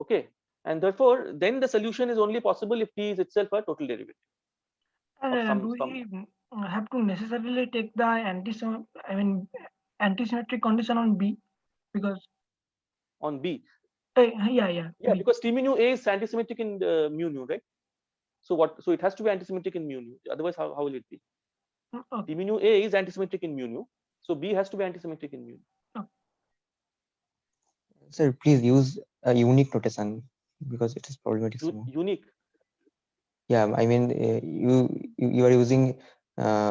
Okay, and therefore then the solution is only possible if T is itself a total derivative of Do we have to necessarily take the antisymmetric condition on B? Because on B. yeah, Yeah, B. because T mu nu A is antisymmetric in mu nu, right? So what? So it has to be antisymmetric in mu nu. Otherwise, how will it be? Okay. T mu nu A is antisymmetric in mu nu. So B has to be antisymmetric in mu nu. Sir, please use a unique notation because it is problematic somehow. Unique. Yeah, I mean, you are using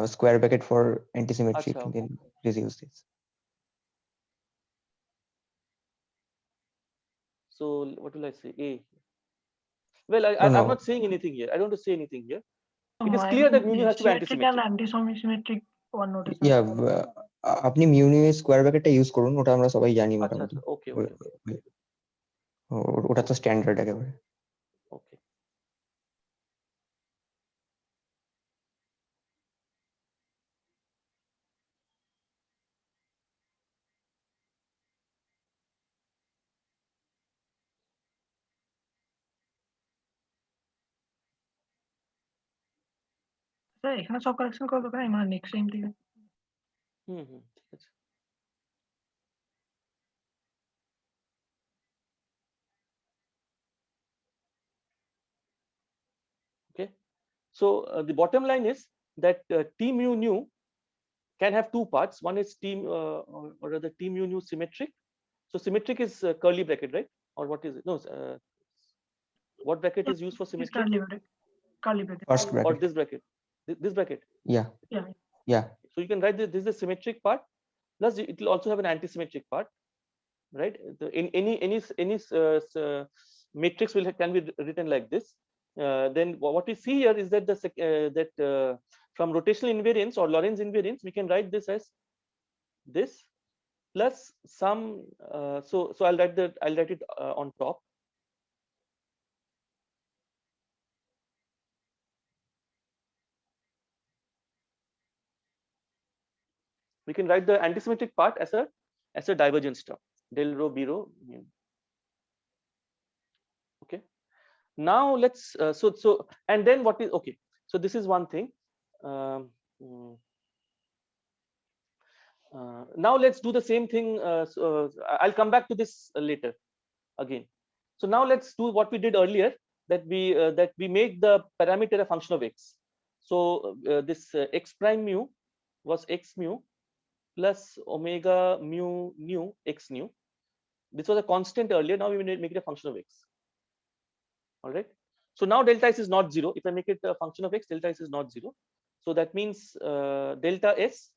square bracket for antisymmetric, Acha, okay. then please use this. So what will I say? A. Well, No, I'm no. not saying anything here. I don't want to say anything here. It is I clear that mean, mu nu has to be symmetric and antisymmetric. antisymmetric one notation. Yeah, আপনি mu new square ব্র্যাকেটটা use করুন, ওটা আমরা সবাই জানি Acha, মোটামুটি। acha. Okay, okay. ওটা তো standard একেবারে। Okay. স্যার এখানে সব কারেকশন করা দরকার, মানে নেক্সট টাইম থেকে। ঠিক আছে। Okay. So the bottom line is that T mu nu can have two parts. One is T or rather T mu nu symmetric. So symmetric is curly bracket, right? Or what is it? No. What bracket is used for symmetric? Curly bracket. First Or bracket. this bracket? This bracket. Yeah. Yeah. Yeah. So you can write this is the symmetric part. Plus it will also have an anti-symmetric part, right? In any matrix can be written like this. Then what we see here is that from rotational invariance or Lorentz invariance, we can write this as this plus some. So I'll write it on top. We can write the antisymmetric part as a divergence term, del rho b rho mu. Okay. Now let's and then what is okay. So this is one thing. Now let's do the same thing. I'll come back to this later again. So now let's do what we did earlier, that we make the parameter a function of x. So this x prime mu was x mu plus omega mu nu x nu. This was a constant earlier. Now we make it a function of x. All right. So now delta s is not 0. If I make it a function of x, delta s is not 0. So that means delta s.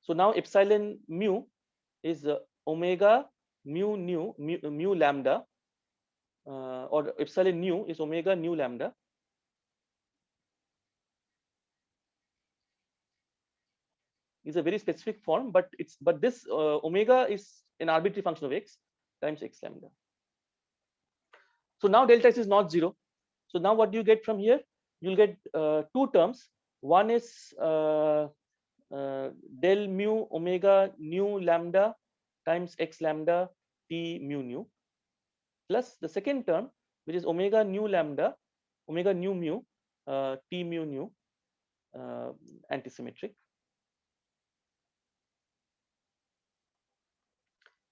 So now epsilon mu is omega mu nu mu lambda, or epsilon nu is omega nu lambda. Is a very specific form, but this omega is an arbitrary function of x times x lambda. So now delta s is not 0. So now what do you get from here? You'll get two terms. One is del mu omega nu lambda times x lambda t mu nu, plus the second term, which is omega nu lambda omega nu mu t mu nu antisymmetric.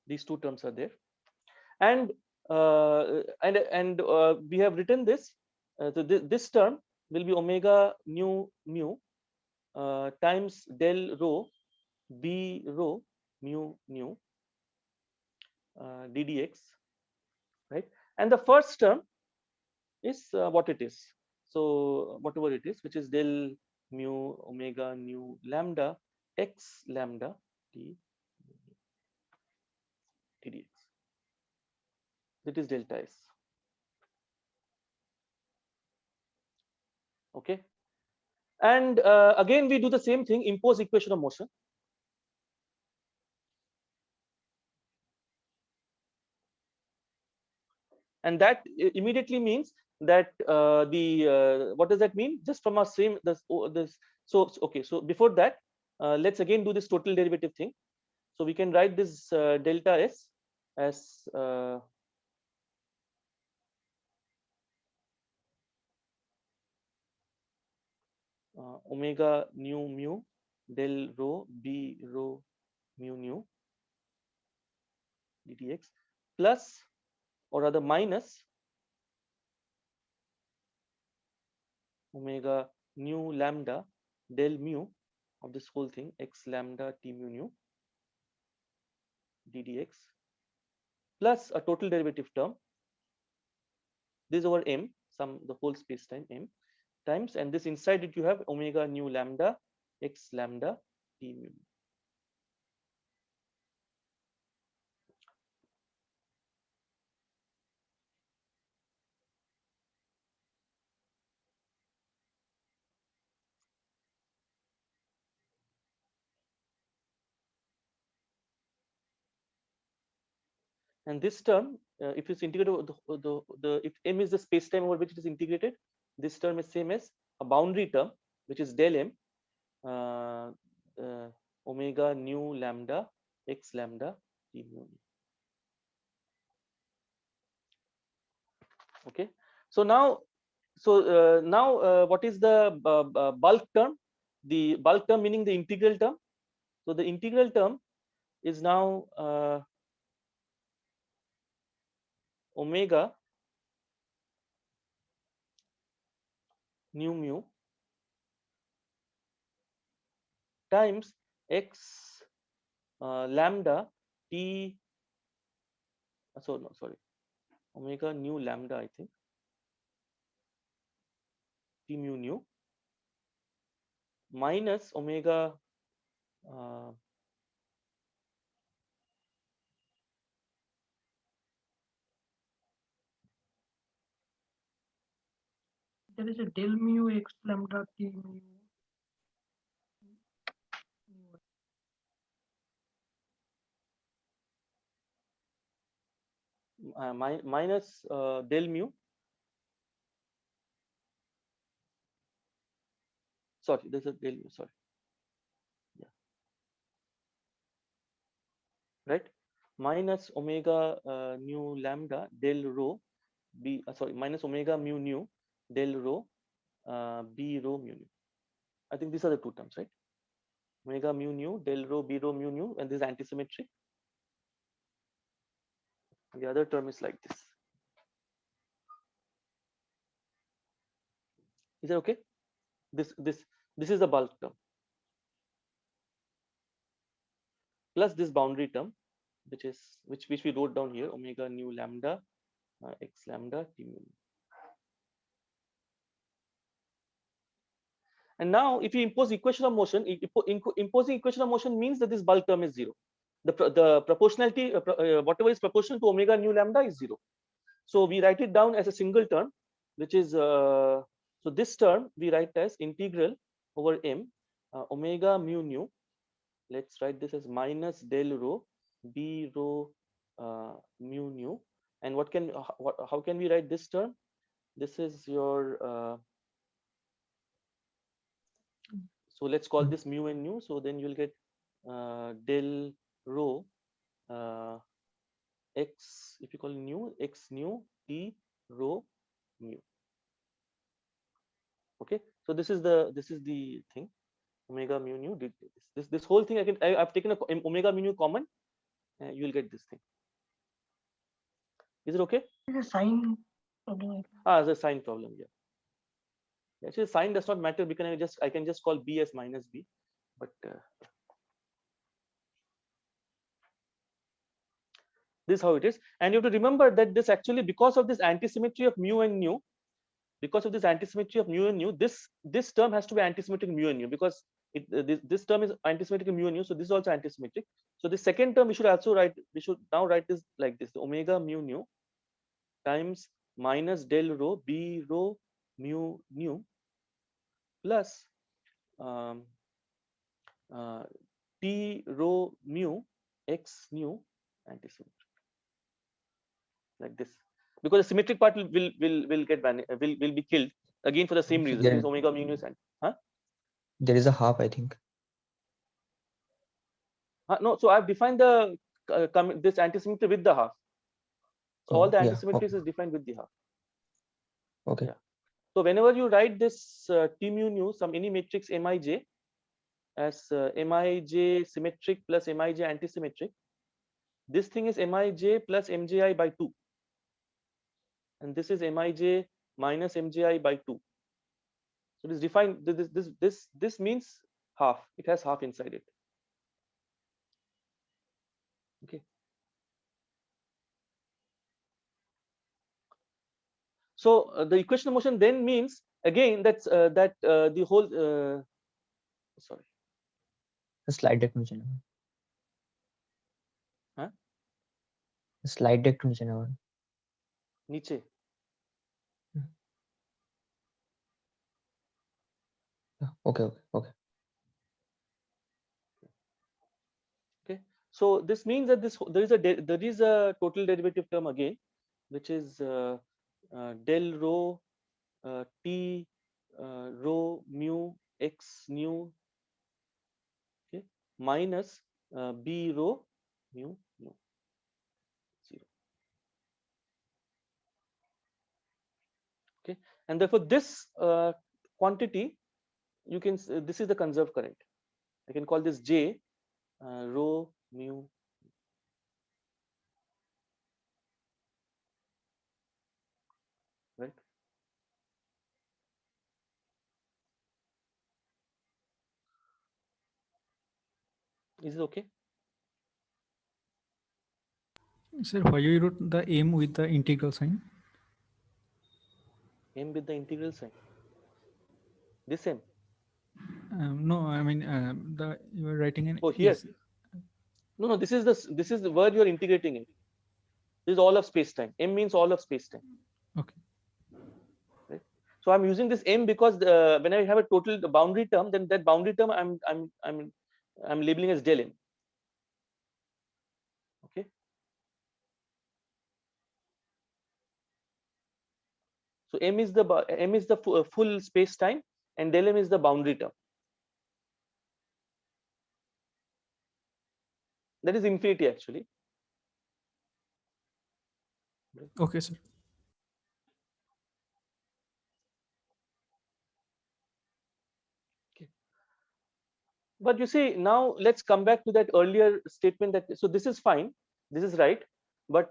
These two terms are there, and we have written this. So this term will be omega nu mu times del rho b rho mu nu ddx, right? And the first term is what it is. So whatever it is, which is del mu omega nu lambda x lambda t ddx. That is delta s. Okay. And again, we do the same thing, impose equation of motion. And that immediately means that what does that mean? Just from our same this. So okay, so before that, let's again do this total derivative thing. So we can write this delta S as omega nu mu del rho b rho mu nu dtx plus, or rather minus, omega nu lambda del mu of this whole thing x lambda t mu nu ddx plus a total derivative term, this over m, some the whole space time m times, and this inside it you have omega nu lambda x lambda t mu. And this term, if it's integrated over if m is the space time over which it is integrated, this term is same as a boundary term which is del m omega nu lambda x lambda t mu. Okay, so now what is the bulk term? The bulk term meaning the integral term. So the integral term is now omega nu mu times x lambda t. So no, sorry, omega nu lambda, I think, t mu nu minus omega There is a del mu x lambda t mu. minus del mu. Sorry, there's a del mu. Sorry, yeah, right. Minus omega nu lambda del rho b. Sorry, minus omega mu nu del rho b rho mu nu. I think these are the two terms, right? Omega mu nu del rho b rho mu nu, and this is antisymmetry. The other term is like this. Is that okay? This is the bulk term plus this boundary term, which we wrote down here, omega nu lambda x lambda t mu. And now if you impose equation of motion, imposing equation of motion means that this bulk term is zero. The proportionality, whatever is proportional to omega nu lambda is zero. So we write it down as a single term, which is so this term we write as integral over m omega mu nu. Let's write this as minus del rho b rho mu nu. And how can we write this term? This is your so let's call this mu and nu. So then you'll get del rho x, if you call nu, x nu t rho mu. Okay, so this is the thing, omega mu nu. This whole thing I've taken a omega mu nu common, you'll get this thing. Is it okay? It's a sign problem. It's a sign problem, yeah. Actually, sign does not matter because I can just call b as minus b, but this is how it is. And you have to remember that this actually, because of this antisymmetry of mu and nu, this term has to be antisymmetric mu and nu, because this term is antisymmetric mu and nu, so this is also antisymmetric. So the second term we should now write this like this: the omega mu nu times minus del rho b rho mu nu plus um, T rho mu X nu antisymmetric, like this, because the symmetric part will get will be killed again for the same reason. This omega mu nu is There is a half, I think. no, so I've defined the this antisymmetry with the half. So all the Yeah, antisymmetries is defined with the half. okay. Yeah. So whenever you write this T mu nu, some any matrix Mij as Mij symmetric plus Mij antisymmetric, this thing is Mij plus Mji by 2, and this is Mij minus Mji by 2. So it is defined. This means half. It has half inside it. Okay. So the equation of motion then means again that's that the whole sorry. Slide deck to channel. Huh? Slide deck to channel. Niche. Okay. Okay. So this means that there is a total derivative term again, which is del rho T rho mu X nu, okay, minus B rho mu nu 0. Okay, and therefore this quantity, you can this is the conserved current. I can call this J rho mu. Right. Is it okay? Sir, why you wrote the m with the integral sign? M with the integral sign. This M. No, I mean you are writing an. Oh, here. Yes. No. This is the word you are integrating in. This is all of space time. M means all of space time. Okay. Right. So I'm using this M because when I have a total boundary term, then that boundary term I'm labeling as del M. Okay. So M is the full space time, and del M is the boundary term. That is infinity actually. Okay, sir. Okay. But you see, now let's come back to that earlier statement that so this is fine, this is right, but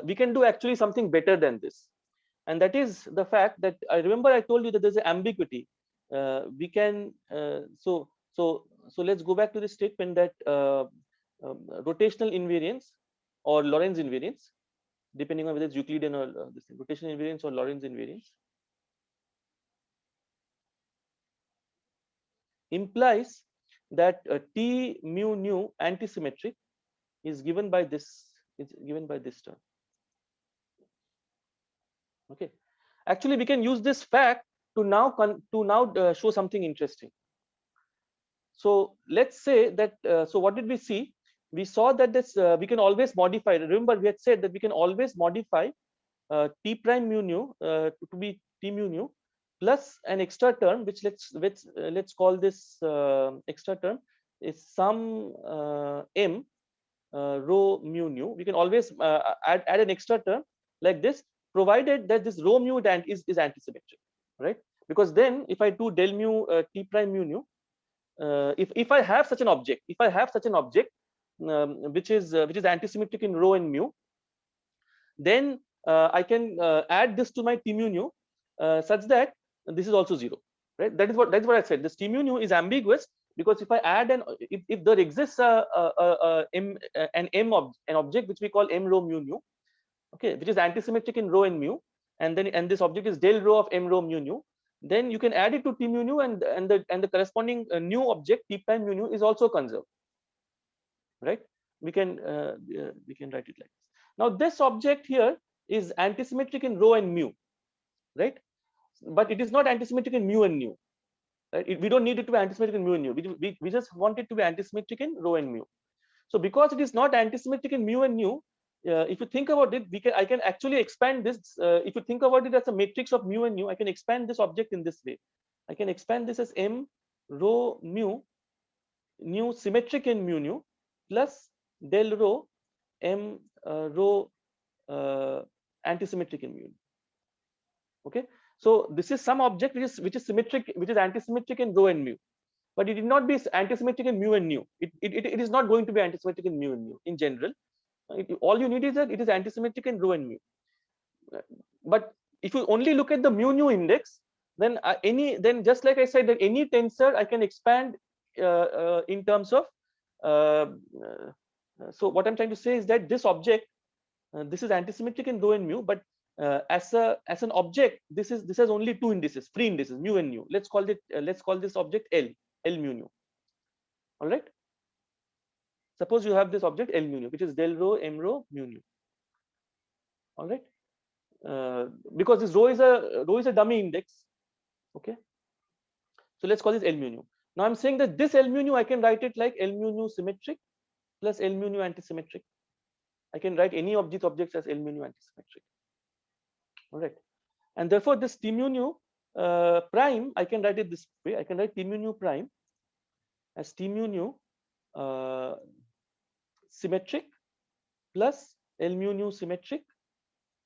we can do actually something better than this, and that is the fact that I remember I told you that there's an ambiguity. We can so let's go back to the statement that rotational invariance or Lorentz invariance, depending on whether it's Euclidean or this thing, rotational invariance or Lorentz invariance, implies that T mu nu antisymmetric is given by this term. Okay, actually we can use this fact to now show something interesting. So let's say that so what did we see? We saw that this we can always modify. Remember we had said that we can always modify T prime mu nu to be T mu nu plus an extra term, which let's call this extra term is some M rho mu nu. We can always add an extra term like this, provided that this rho mu is antisymmetric, right? Because then if I do del mu T prime mu nu, if I have such an object, which is antisymmetric in rho and mu, then I can add this to my T mu nu such that this is also 0, right? That's what I said. This T mu nu is ambiguous because if I add if there exists an object which we call M rho mu nu, okay, which is antisymmetric in rho and mu, and this object is del rho of M rho mu nu, then you can add it to T mu nu, and the corresponding new object T prime mu nu is also conserved, right? We can write it like this. Now this object here is antisymmetric in rho and mu, right? But it is not antisymmetric in mu and nu. Right? We don't need it to be antisymmetric in mu and nu. We just want it to be antisymmetric in rho and mu. So because it is not antisymmetric in mu and nu, if you think about it, I can actually expand this. If you think about it as a matrix of mu and nu, I can expand this object in this way. I can expand this as m rho mu, nu symmetric in mu nu, plus del rho m rho antisymmetric in mu. Okay, so this is some object which is symmetric, which is antisymmetric in rho and mu, but it did not be antisymmetric in mu and nu. It is not going to be antisymmetric in mu and nu in general. All you need is that it is antisymmetric in rho and mu. But if you only look at the mu nu index, then then just like I said, that any tensor I can expand in terms of. So what I'm trying to say is that this object, this is antisymmetric in rho and mu, but as an object, this has only two indices, free indices, mu and nu. Let's call this object L mu nu. All right. Suppose you have this object L mu nu, which is del rho m rho mu nu. All right. Because this rho is a dummy index. Okay. So let's call this L mu nu. Now I'm saying that this L mu nu, I can write it like L mu nu symmetric plus L mu nu antisymmetric. I can write any of these objects as L mu nu antisymmetric. All right. And therefore this T mu nu prime, I can write it this way. I can write T mu nu prime as T mu nu symmetric plus L mu nu symmetric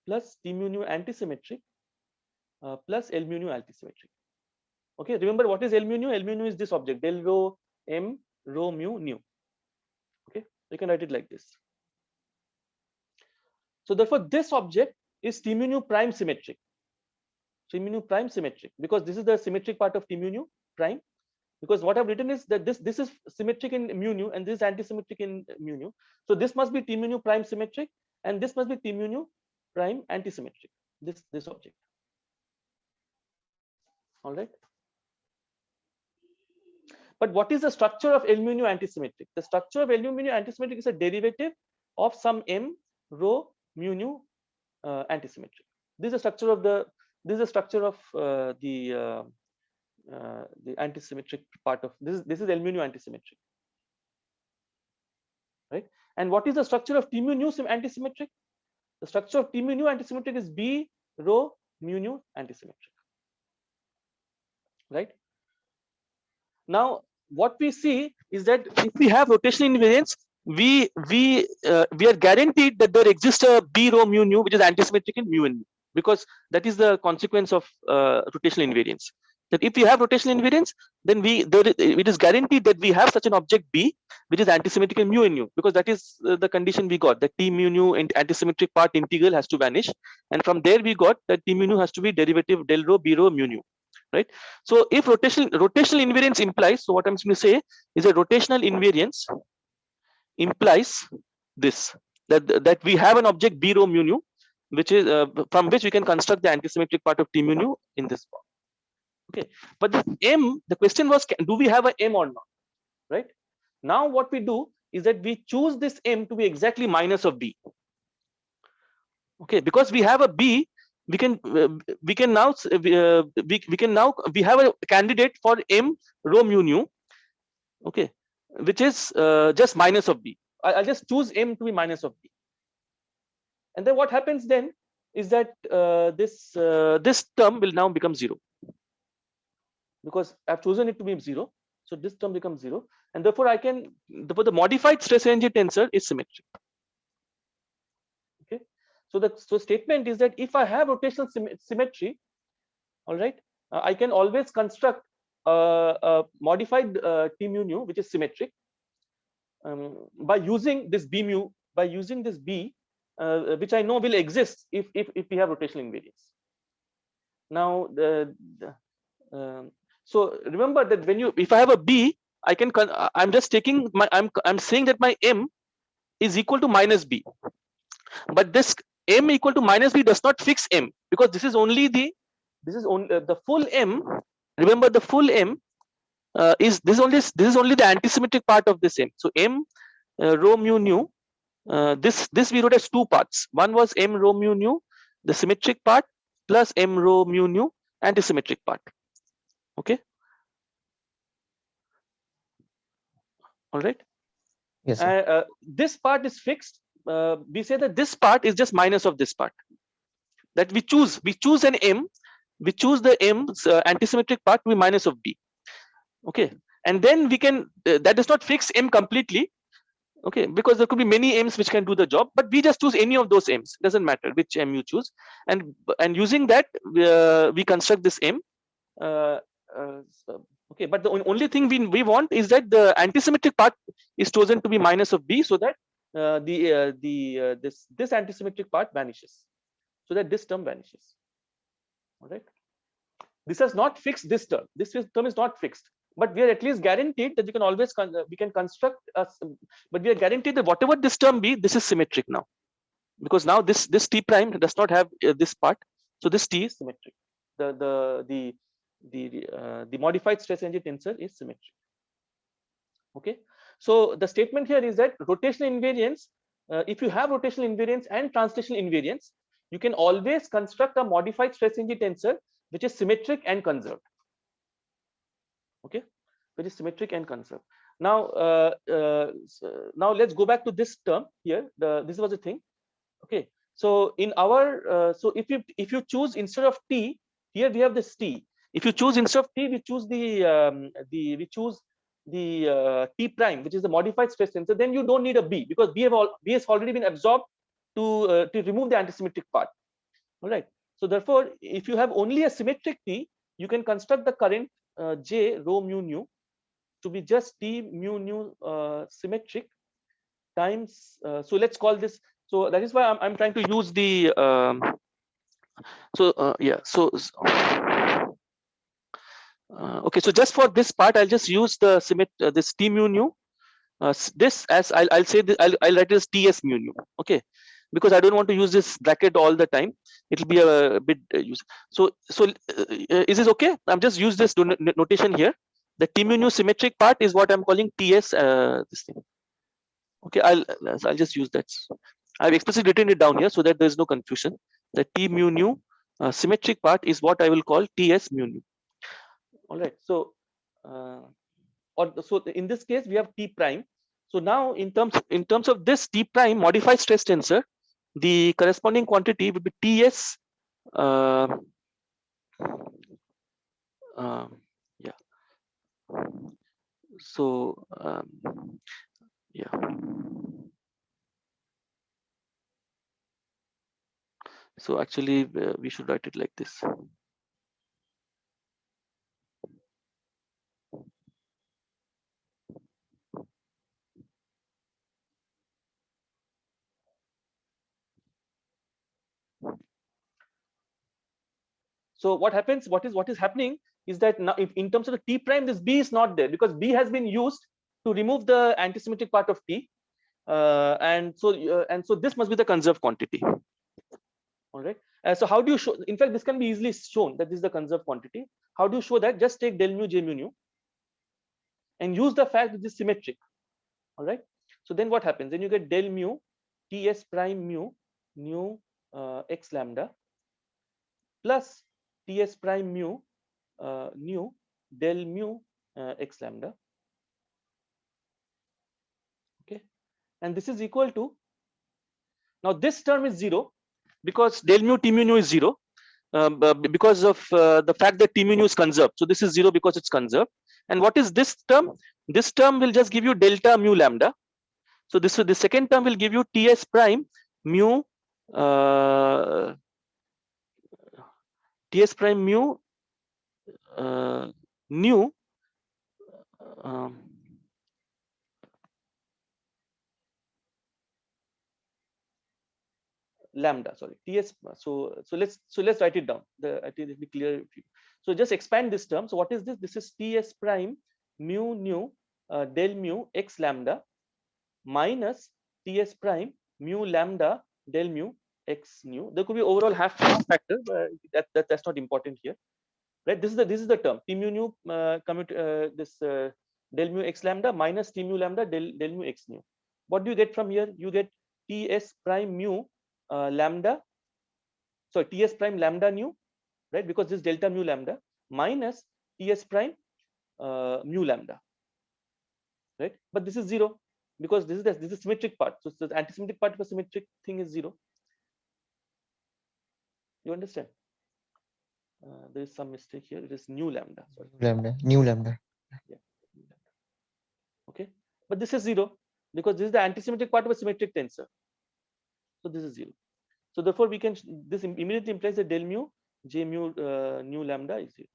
plus T mu nu antisymmetric plus L mu nu antisymmetric. Okay, remember what is L mu nu? L mu nu is this object del rho m rho mu nu. Okay, you can write it like this. So therefore this object is T mu nu prime symmetric. T mu nu prime symmetric, because this is the symmetric part of T mu nu prime. Because what I've written is that this is symmetric in mu nu and this is antisymmetric in mu nu. So this must be T mu nu prime symmetric and this must be T mu nu prime antisymmetric. This object. All right. But what is the structure of L mu nu antisymmetric? The structure of L mu nu antisymmetric is a derivative of some m rho mu nu antisymmetric. This is the structure of the antisymmetric part of this is L mu nu antisymmetric, right? And what is the structure of T mu nu antisymmetric? The structure of T mu nu antisymmetric is B rho mu nu antisymmetric, right? Now what we see is that if we have rotational invariance, we are guaranteed that there exists a B rho mu nu which is antisymmetric in mu and nu, because that is the consequence of rotational invariance. That if we have rotational invariance, then it is guaranteed that we have such an object B which is antisymmetric in mu and nu, because that is the condition we got, that T mu nu and antisymmetric part integral has to vanish, and from there we got that T mu nu has to be derivative del rho B rho mu nu, right? So if rotational invariance implies, so what I'm going to say is that rotational invariance implies this, that we have an object B rho mu nu, which is from which we can construct the antisymmetric part of T mu nu in this form. Okay, but this M, the question was, do we have a M or not, right? Now what we do is that we choose this M to be exactly minus of B. Okay, because we have a B, we now have a candidate for M rho mu nu, okay, which is just minus of B. I'll just choose M to be minus of B, and then what happens then is that this term will now become 0, because I've chosen it to be 0. So this term becomes 0, and therefore the modified stress energy tensor is symmetric. Okay, so the statement is that if I have rotational symmetry, all right, I can always construct a modified T mu nu which is symmetric by using this B mu, which I know will exist if we have rotational invariance. Now so remember that if I have a B, I'm just taking I'm saying that my M is equal to minus B, but this M equal to minus B does not fix M, because this is only the full M. Remember, the full M is only the antisymmetric part of this M. So M rho mu nu, this we wrote as two parts. One was M rho mu nu, the symmetric part, plus M rho mu nu antisymmetric part. Okay, All right. Yes, sir. This part is fixed. We say that this part is just minus of this part. That we choose an m, we choose the m's antisymmetric part to be minus of b. Okay, and then we can that does not fix m completely. Okay, because there could be many m's which can do the job, but we just choose any of those m's. Doesn't matter which m you choose, and using that we construct this m. Okay, but the only thing we want is that the antisymmetric part is chosen to be minus of b, so that this antisymmetric part vanishes, so that this term vanishes. All right, this has not fixed this term. This term is not fixed, but we are at least guaranteed that we can always we can construct but we are guaranteed that whatever this term be, this is symmetric now, because now this t prime does not have this part, so this t is symmetric. The modified stress energy tensor is symmetric. Okay, so the statement here is that rotational invariance, if you have rotational invariance and translational invariance, you can always construct a modified stress energy tensor which is symmetric and conserved. Okay, which is symmetric and conserved. Now now let's go back to this term here. This was the thing. Okay, so in our so if you choose instead of t, here we have this t. If you choose instead of t, we choose the t prime, which is the modified stress tensor. Then you don't need a b, because b has already been absorbed to remove the antisymmetric part. All right. So therefore, if you have only a symmetric t, you can construct the current j rho mu nu to be just t mu nu symmetric times. So let's call this. So that is why I'm trying to use the. Yeah. So. Okay, so just for this part, I'll just use the this t mu nu. This as I'll say this, I'll write it as ts mu nu. Okay, because I don't want to use this bracket all the time. It'll be a bit use. So is this okay? I'm just use this notation here. The t mu nu symmetric part is what I'm calling ts. This thing. Okay, I'll just use that. I've explicitly written it down here so that there's no confusion. The t mu nu symmetric part is what I will call ts mu nu. All right, so so in this case we have t prime. So now in terms of this t prime modified stress tensor, the corresponding quantity would be ts. Yeah. So yeah. So actually we should write it like this. So what happens? What is happening is that now, if in terms of the t prime, this b is not there because b has been used to remove the antisymmetric part of t, and so this must be the conserved quantity. All right. So how do you show? In fact, this can be easily shown that this is the conserved quantity. How do you show that? Just take del mu j mu nu and use the fact that this is symmetric. All right. So then what happens? Then you get del mu ts prime mu nu x lambda plus ts prime mu nu del mu x lambda. Okay, and this is equal to, now this term is 0 because del mu t mu nu is 0 because of the fact that t mu nu is conserved. So this is 0 because it's conserved. And what is this term? This term will just give you delta mu lambda. So this the second term will give you ts prime mu ts prime mu nu lambda, sorry, ts. So let's write it down. I think it'll be clear. So just expand this term. So what is this? This is ts prime mu nu del mu x lambda minus ts prime mu lambda del mu x nu. There could be overall half factor, but that's not important here, right? This is the term t mu nu this del mu x lambda minus t mu lambda del mu x nu. What do you get from here? You get ts prime mu lambda, so ts prime lambda nu, right? Because this delta mu lambda minus ts prime mu lambda. right? But this is 0 because this is symmetric part. So the antisymmetric part of a symmetric thing is 0. You understand? There is some mistake here. It is new lambda. Sorry. New lambda. Yeah. Okay, but this is 0 because this is the antisymmetric part of a symmetric tensor. So this is 0. So therefore, we can this immediately implies that del mu j mu new lambda is 0.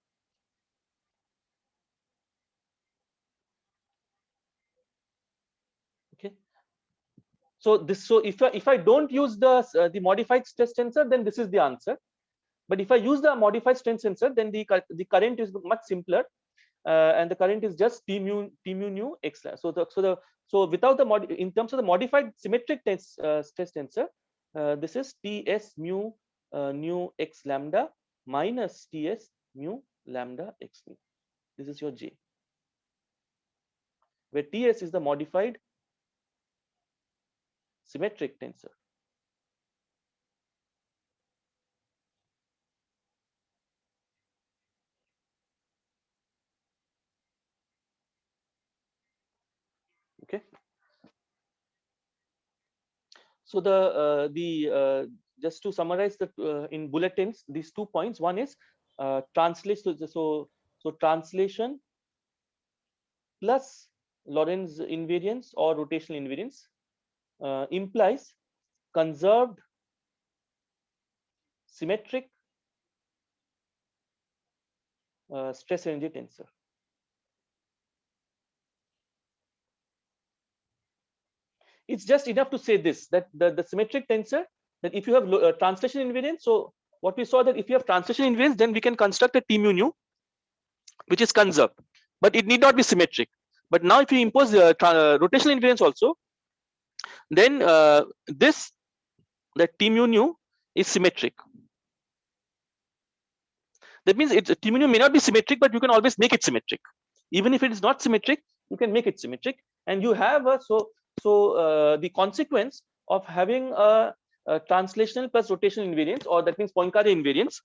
Okay. So if I don't use the modified stress tensor, then this is the answer. But if I use the modified stress tensor, then the current is much simpler, and the current is just T mu nu x. So without the in terms of the modified symmetric stress tensor, this is Ts mu nu x lambda minus Ts mu lambda x mu. This is your J, where Ts is the modified symmetric tensor. Okay. So just to summarize the in bulletins, these 2 points. One is translation. So translation plus Lorentz invariance or rotational invariance implies conserved symmetric stress energy tensor. It's just enough to say this, that the symmetric tensor, that if you have translation invariance, so what we saw that if you have translation invariance, then we can construct a T mu nu which is conserved, but it need not be symmetric. But now if you impose the rotational invariance also, then the T mu nu is symmetric. That means T mu nu may not be symmetric, but you can always make it symmetric. Even if it is not symmetric, you can make it symmetric, and you have a the consequence of having a translational plus rotational invariance, or that means Poincare invariance,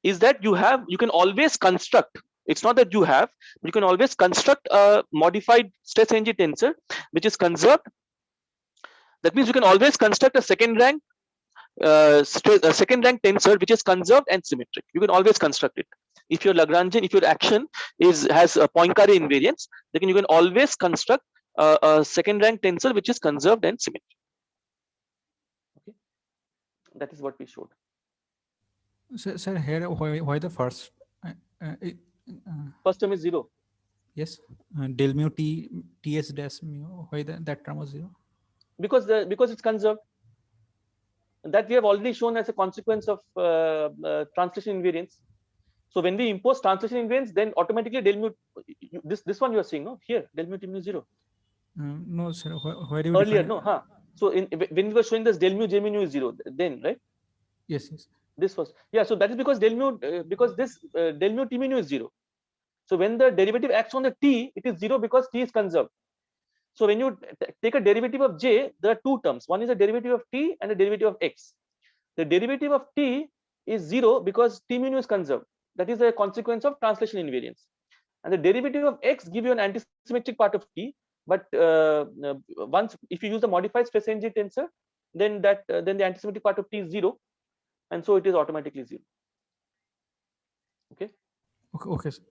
is that you can always construct. It's not that you have, but you can always construct a modified stress energy tensor which is conserved. That means you can always construct a second rank tensor which is conserved and symmetric. You can always construct it. If your Lagrangian, if your action has a Poincare invariance, then you can always construct a second rank tensor which is conserved and symmetric. Okay, that is what we showed. Sir, here why the first? First term is 0. Yes, del mu t ts dash mu. Why that term was 0? Because it's conserved. That we have already shown as a consequence of translation invariance. So when we impose translation invariance, then automatically del mu, this one you are seeing, no? Here del mu t mu 0. No, sir. Where do you earlier, define no? Huh? So when we were showing this del mu j mu nu is 0, then right? Yes, yes. This was, yeah. So that is because del mu because this del mu t mu nu is 0. So when the derivative acts on the t, it is 0 because t is conserved. So when you take a derivative of j, there are two terms. One is a derivative of t and a derivative of x. The derivative of t is 0 because t mu nu is conserved. That is a consequence of translation invariance. And the derivative of x give you an antisymmetric part of t. But once if you use the modified stress energy tensor, then the antisymmetric part of t is 0, and so it is automatically 0. Okay. Okay. Sir.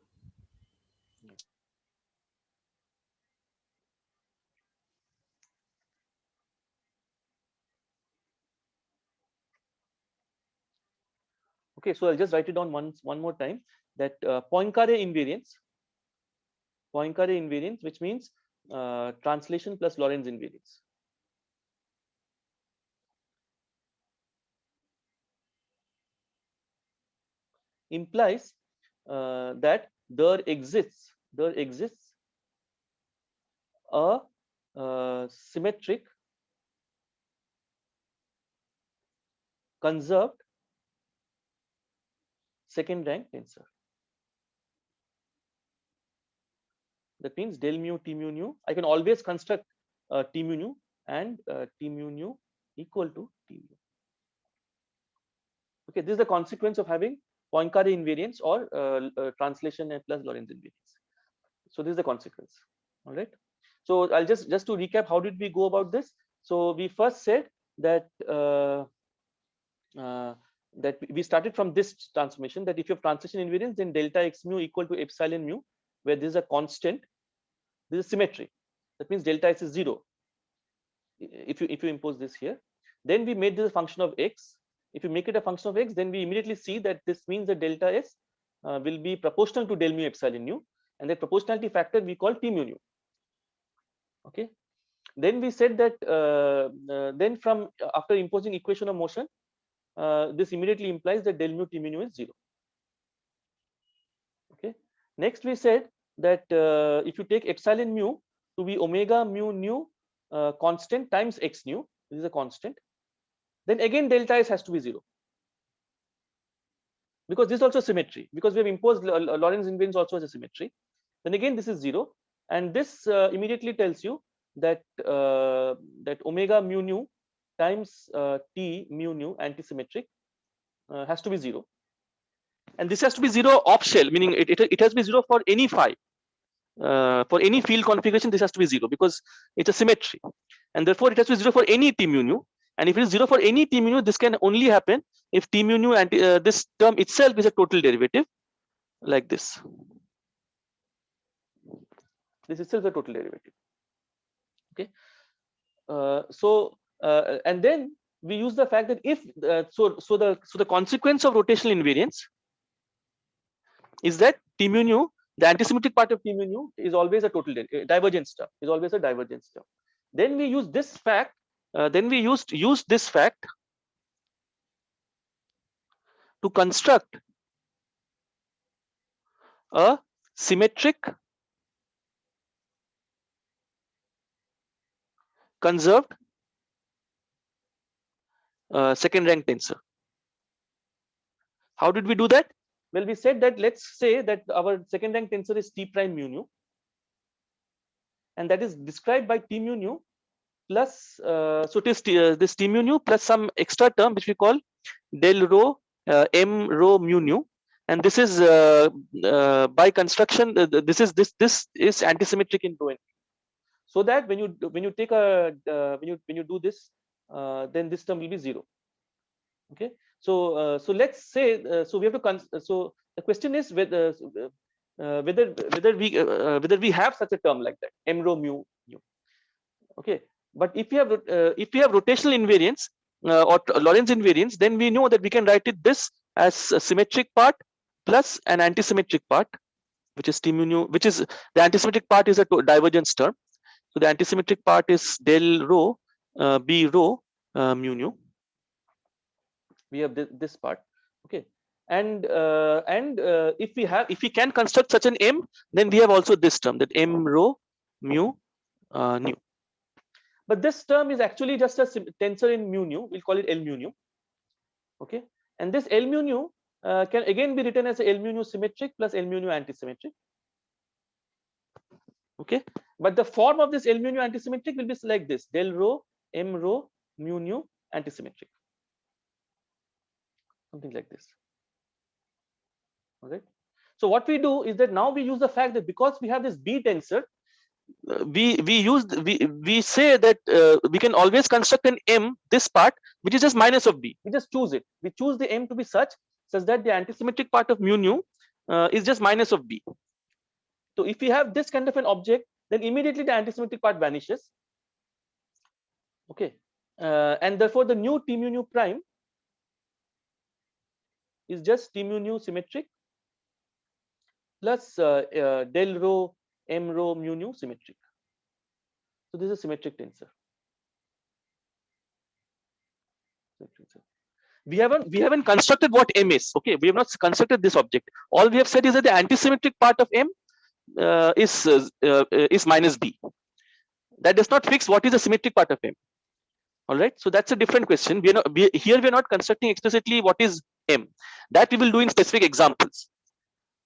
Okay, so I'll just write it down one more time, that Poincare invariance, which means translation plus Lorentz invariance. Implies that there exists a symmetric conserved second rank tensor. That means del mu t mu nu, I can always construct t mu nu and t mu nu equal to t mu. Okay, this is the consequence of having Poincare invariance or translation plus Lorentz invariance. So this is the consequence. All right. So I'll just to recap, how did we go about this? So we first said that that we started from this transformation, that if you have translation invariance, then delta x mu equal to epsilon mu, where this is a constant, this is symmetry. That means delta s is 0. If you impose this here, then we made this a function of x. If you make it a function of x, then we immediately see that this means that delta s will be proportional to del mu epsilon nu, and that proportionality factor we call t mu nu. Okay. Then we said that then from after imposing equation of motion, this immediately implies that del mu t mu nu is 0. Okay. Next we said that if you take epsilon mu to be omega mu nu constant times x nu, this is a constant, then again delta s has to be 0, because this is also symmetry, because we have imposed Lorentz invariance also as a symmetry. Then again this is 0, and this immediately tells you that that omega mu nu times t mu nu antisymmetric has to be 0, and this has to be 0 off shell, meaning it has to be 0 for any phi. For any field configuration, this has to be 0 because it's a symmetry, and therefore it has to be 0 for any t mu nu. And if it is 0 for any t mu nu, this can only happen if t mu nu and this term itself is a total derivative, like this. This itself is a total derivative. Okay. And then we use the fact that if so the consequence of rotational invariance is that t mu nu, the antisymmetric part of t mu nu, is always a total divergence term, is always a divergence term. Then we use this fact. Then we used this fact to construct a symmetric conserved second rank tensor. How did we do that? Well, we said that let's say that our second rank tensor is t prime mu nu, and that is described by t mu nu plus so it is this t mu nu plus some extra term which we call del rho m rho mu nu, and this is by construction this is antisymmetric in rho n. So that when you take a when you do this, then this term will be 0. Okay. So so let's say so we have to so the question is whether we have such a term like that, m rho mu nu. Okay. But if you have rotational invariance or Lorentz invariance, then we know that we can write it this as a symmetric part plus an antisymmetric part, which is t mu nu, which is the antisymmetric part is a divergence term. So the antisymmetric part is del rho b rho mu nu. We have this part. Okay. And if we can construct such an m, then we have also this term, that m rho mu nu. But this term is actually just a tensor in mu nu. We'll call it L mu nu. Okay. And this L mu nu can again be written as L mu nu symmetric plus L mu nu antisymmetric. Okay. But the form of this L mu nu antisymmetric will be like this: del rho m rho mu nu antisymmetric. Something like this. All right. So what we do is that now we use the fact that because we have this B tensor, we say that we can always construct an M, this part, which is just minus of B. We just choose it. We choose the M to be such that the antisymmetric part of mu nu is just minus of B. So if we have this kind of an object, then immediately the antisymmetric part vanishes. Okay. And therefore the new T mu nu prime is just T mu nu symmetric plus del rho m rho mu nu symmetric. So this is a symmetric tensor. We haven't constructed what M is. Okay, we have not constructed this object. All we have said is that the antisymmetric part of M is minus B. That does not fix what is the symmetric part of M. All right, so that's a different question. We are not constructing explicitly what is M. That we will do in specific examples.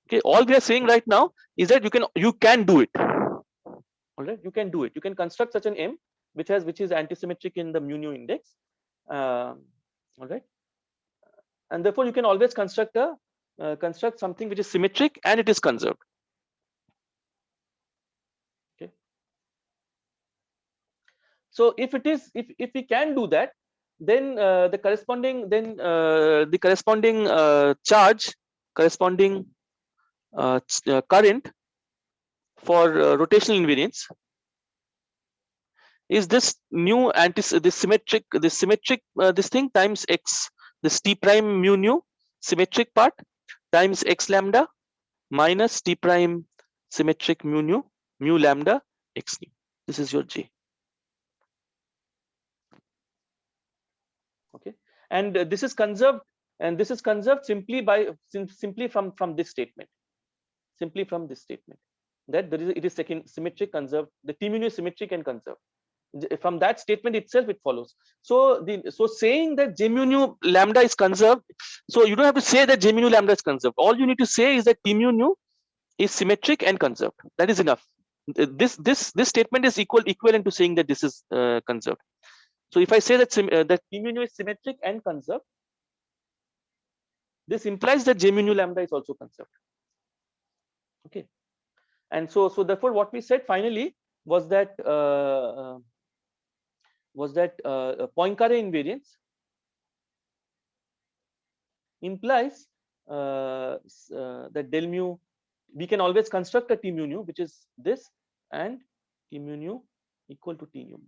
Okay, all we are saying right now is that you can do it. All right, you can do it. You can construct such an M which is antisymmetric in the mu nu index. All right, and therefore you can always construct something which is symmetric and it is conserved. Okay. So if it is, if we can do that, then the corresponding charge, corresponding current for rotational invariance is this new this symmetric this thing times x, this t prime mu nu symmetric part times x lambda minus t prime symmetric mu nu mu lambda x nu. This is your J. Okay, and this is conserved, simply by simply from this statement, that there is it is second symmetric conserved, the T mu nu is symmetric and conserved. From that statement itself it follows. So saying that J mu nu lambda is conserved, so you don't have to say that J mu nu lambda is conserved. All you need to say is that T mu nu is symmetric and conserved. That is enough. This statement is equivalent to saying that this is conserved. So if I say that that T mu nu is symmetric and conserved, this implies that J mu nu lambda is also conserved. Okay, and so therefore what we said finally was that Poincare invariance implies that del mu, we can always construct a T mu nu which is this, and T mu nu equal to T nu.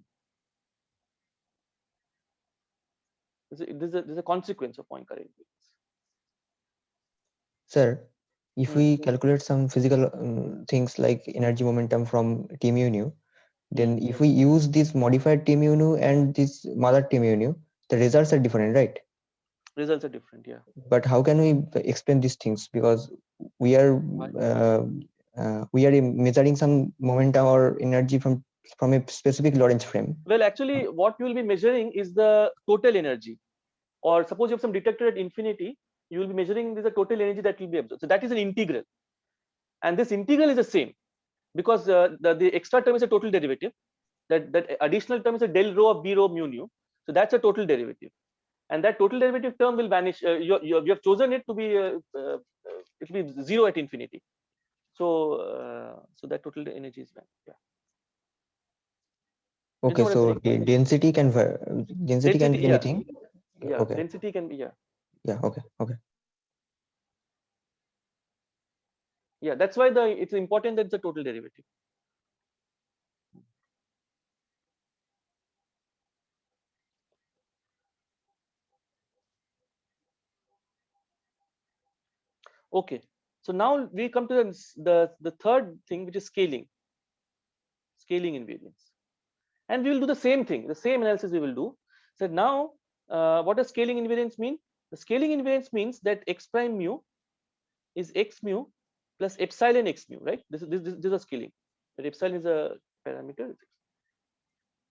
This is a consequence of Poincare invariance. Sir, if we calculate some physical things like energy momentum from T mu nu, then if we use this modified T mu nu and this mother T mu nu, the results are different, right? Results are different, yeah. But how can we explain these things? Because we are measuring some momentum or energy from a specific Lorentz frame. Well, actually, what you will be measuring is the total energy. Or suppose you have some detector at infinity, you will be measuring the total energy that will be absorbed. So that is an integral, and this integral is the same because the extra term is a total derivative. That additional term is a del rho of b rho mu nu. So that's a total derivative, and that total derivative term will vanish. You have chosen it to be it will be 0 at infinity. So that total energy is vanished. Yeah. Okay, so density can be anything. Yeah, okay. Density can be, Yeah, okay. Yeah, that's why it's important that it's a total derivative. Okay, so now we come to the third thing, which is scaling invariance, and we will do the same thing, the same analysis we will do. So now, what does scaling invariance mean? The scaling invariance means that x prime mu is x mu plus epsilon x mu, right? This is a scaling. But epsilon is a parameter.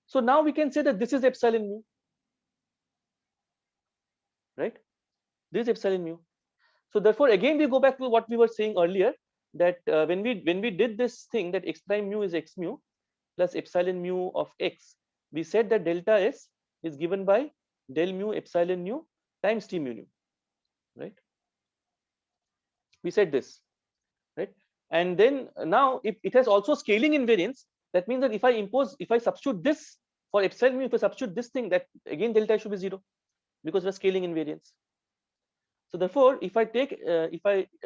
So now we can say that this is epsilon mu, right? This is epsilon mu. So therefore, again we go back to what we were saying earlier, that when we did this thing, that x prime mu is x mu plus epsilon mu of x, we said that delta s is given by del mu epsilon mu times T mu nu, right? We said this, right? And then now if it has also scaling invariance, that means that if I substitute this for epsilon mu, if I substitute this thing, that again delta should be 0 because of scaling invariance. So therefore, if I take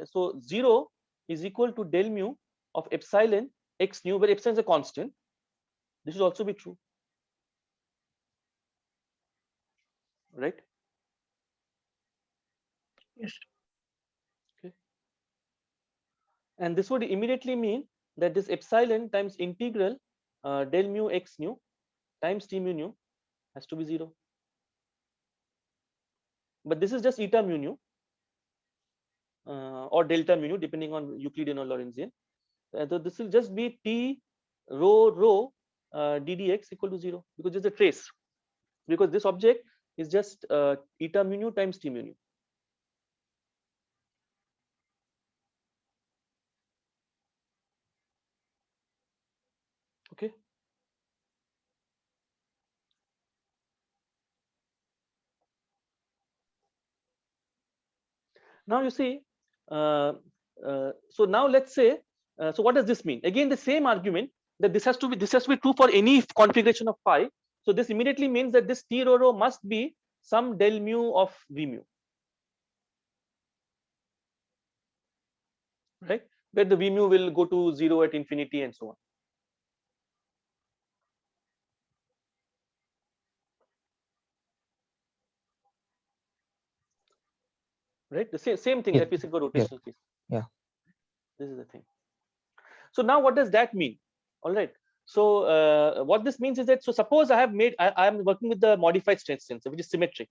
so 0 is equal to del mu of epsilon x nu, where epsilon is a constant. This should also be true, right? Yes. Okay. And this would immediately mean that this epsilon times integral del mu x nu times T mu nu has to be 0. But this is just eta mu nu or delta mu nu, depending on Euclidean or Lorentzian. So this will just be T rho ddx equal to 0 because it's a trace, because this object is just eta mu nu times T mu nu. Okay. Now you see, so now let's say, so what does this mean? Again, the same argument that this has to be true for any configuration of phi. So this immediately means that this T rho rho must be some del mu of V mu, right? Where the V mu will go to 0 at infinity and so on. Right, the same thing Yes. that we said for Yeah. rotational case. Yeah. This is the thing. So now what does that mean? All right, so what this means is that, so suppose I am working with the modified stress tensor, which is symmetric.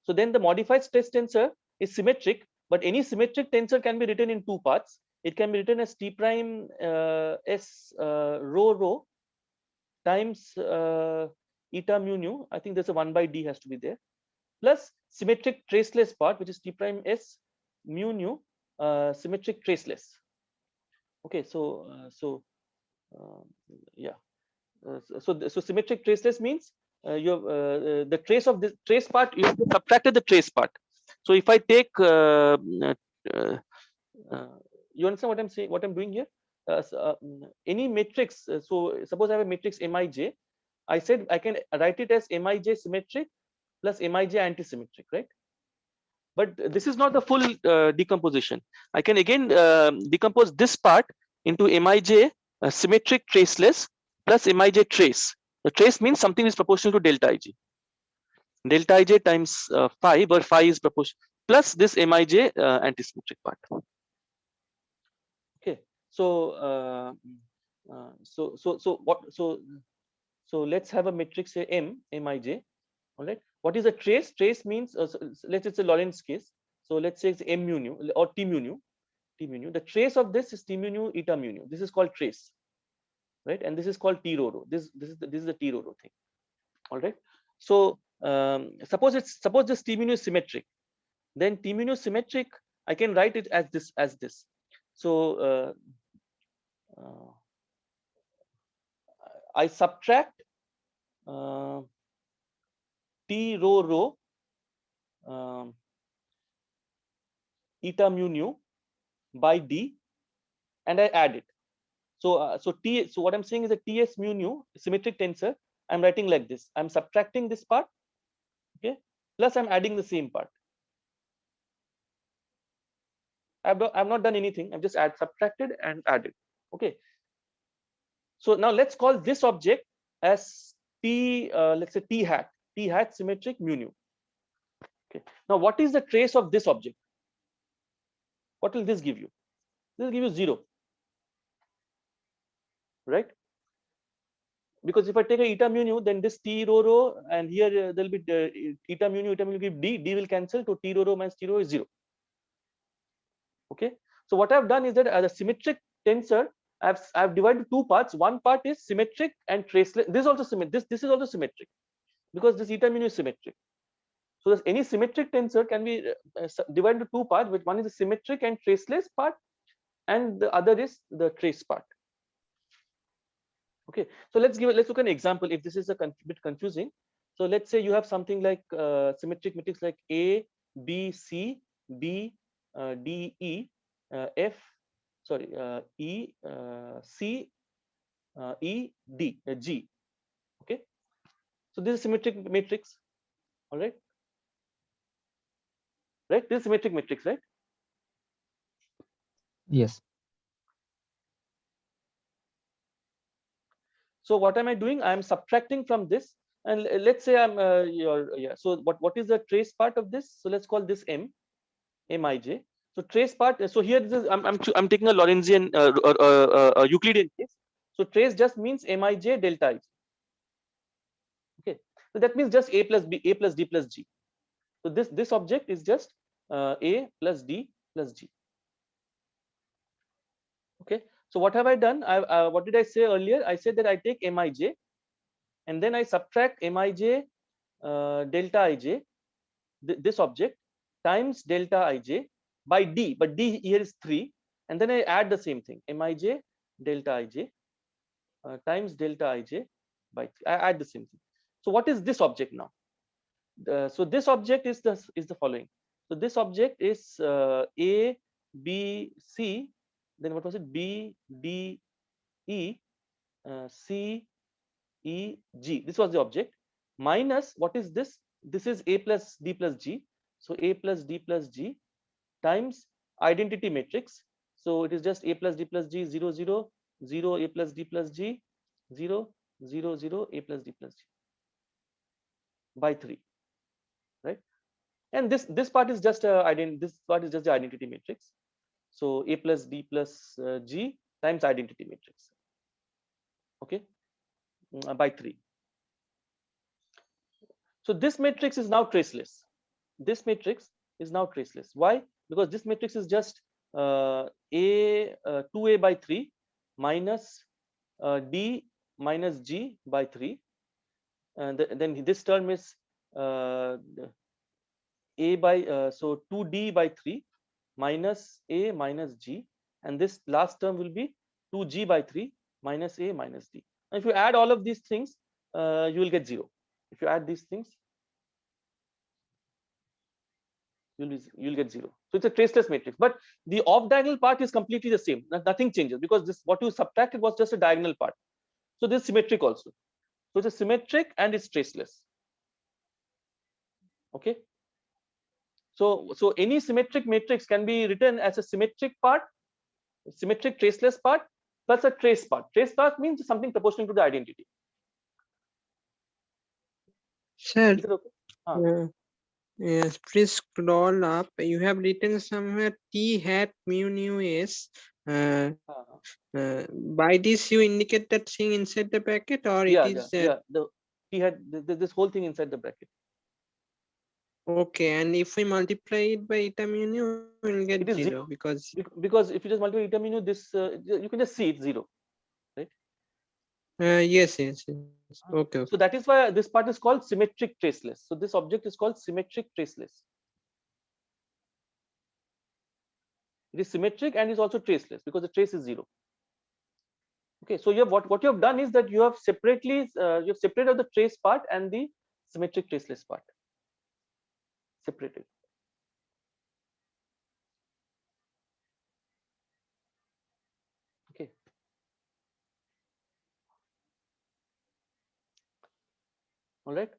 So then the modified stress tensor is symmetric, but any symmetric tensor can be written in two parts. It can be written as T prime S rho rho times eta mu nu. I think there's a 1 by d has to be there, plus symmetric traceless part, which is T prime S mu nu symmetric traceless. Okay, yeah, so symmetric traceless means you have the trace of this trace part, you have subtracted the trace part. So if I take you understand what I'm saying, what I'm doing here? Any matrix, so suppose I have a matrix Mij, I said I can write it as Mij symmetric plus Mij antisymmetric, right? But this is not the full decomposition. I can again decompose this part into Mij symmetric traceless plus Mij trace. The trace means something is proportional to delta Ij. Delta Ij times phi, where phi is proportional, plus this Mij antisymmetric part. Okay, so so let's have a matrix say Mij. All right, what is a trace? Trace means let's say it's a Lorentz case. So let's say it's M mu nu or T mu nu. T mu nu. The trace of this is T mu nu eta mu nu. This is called trace, right? And this is called T rho rho. This is the T rho rho thing. All right. So suppose this T mu nu is symmetric. Then T mu nu symmetric, I can write it as this. So I subtract T rho rho eta mu nu by d, and I add it. So so what I'm saying is that Ts mu nu symmetric tensor, I'm writing like this. I'm subtracting this part, okay, plus I'm adding the same part. I've not done anything. I've just subtracted and added. Okay. So now let's call this object as T, let's say T hat symmetric mu nu. Okay. Now what is the trace of this object? What will this give you? This will give you 0, right? Because if I take a eta mu nu, then this T rho rho, and here there'll be eta mu nu give d will cancel, to T rho rho minus T rho is 0. Okay. So what I've done is that as a symmetric tensor, I've divided two parts. One part is symmetric and traceless. This is also symmetric. This is also symmetric because this eta mu nu is symmetric. So any symmetric tensor can be divided into two parts, which one is the symmetric and traceless part, and the other is the trace part. Okay, so let's look at an example. If this is a bit confusing, so let's say you have something like symmetric matrix like A, B, C, B, D, E, F, sorry, E, C, E, D, G. Okay, so this is symmetric matrix. All right. Right, this is symmetric matrix, right? Yes. So what am I doing? I am subtracting from this, and let's say I'm So what is the trace part of this? So let's call this Mij. So trace part. So here this is, I'm taking a Lorentzian Euclidean case. So trace just means Mij delta I. Okay, so that means just A plus B, A plus D plus G. So this object is just A plus D plus G. Okay, so what have I done? What did I say earlier? I said that I take Mij and then I subtract Mij delta Ij, this object, times delta Ij by D, but D here is 3, and then I add the same thing, Mij delta Ij times delta Ij by 3. I add the same thing. So what is this object now? So this object is the following. So this object is A, B, C, then what was it? B, D, E, C, E, G. This was the object. minus what is this? This is A plus D plus G. So A plus D plus G times identity matrix. So it is just A plus D plus G 0 0 0 A plus D plus G 0 0 0 A plus D plus G by 3, right? And this part is just this part is just the identity matrix. So A plus D plus G times identity matrix, okay, by 3. So this matrix is now traceless. This matrix is now traceless. Why? Because this matrix is just 2A by 3 minus D minus G by 3, and then this term is A by so 2D by 3 minus A minus G, and this last term will be 2G by 3 minus A minus D. And if you add all of these things, you will get 0. If you add these things, you'll get 0. So it's a traceless matrix, but the off diagonal part is completely the same. Nothing changes because this what you subtracted was just a diagonal part. So this is symmetric also. So it's a symmetric and it's traceless. Okay. So any symmetric matrix can be written as a symmetric part, symmetric traceless part, plus a trace part. Trace part means something proportional to the identity. Sir, Is it okay? yes, please scroll up. You have written somewhere T hat mu nu is. By this you indicate that thing inside the bracket, or Yeah, it is yeah. He had this whole thing inside the bracket. okay. And if we multiply it by eta mu nu, we'll get It is 0 because because if you just multiply eta mu nu, this you can just see it's 0. yes. Okay. So that is why this part is called symmetric traceless. So this object is called symmetric traceless. It is symmetric and is also traceless because the trace is 0. Okay, so you have what you have done is that you have separately you have separated the trace part and the symmetric traceless part. Separated. Okay. All right.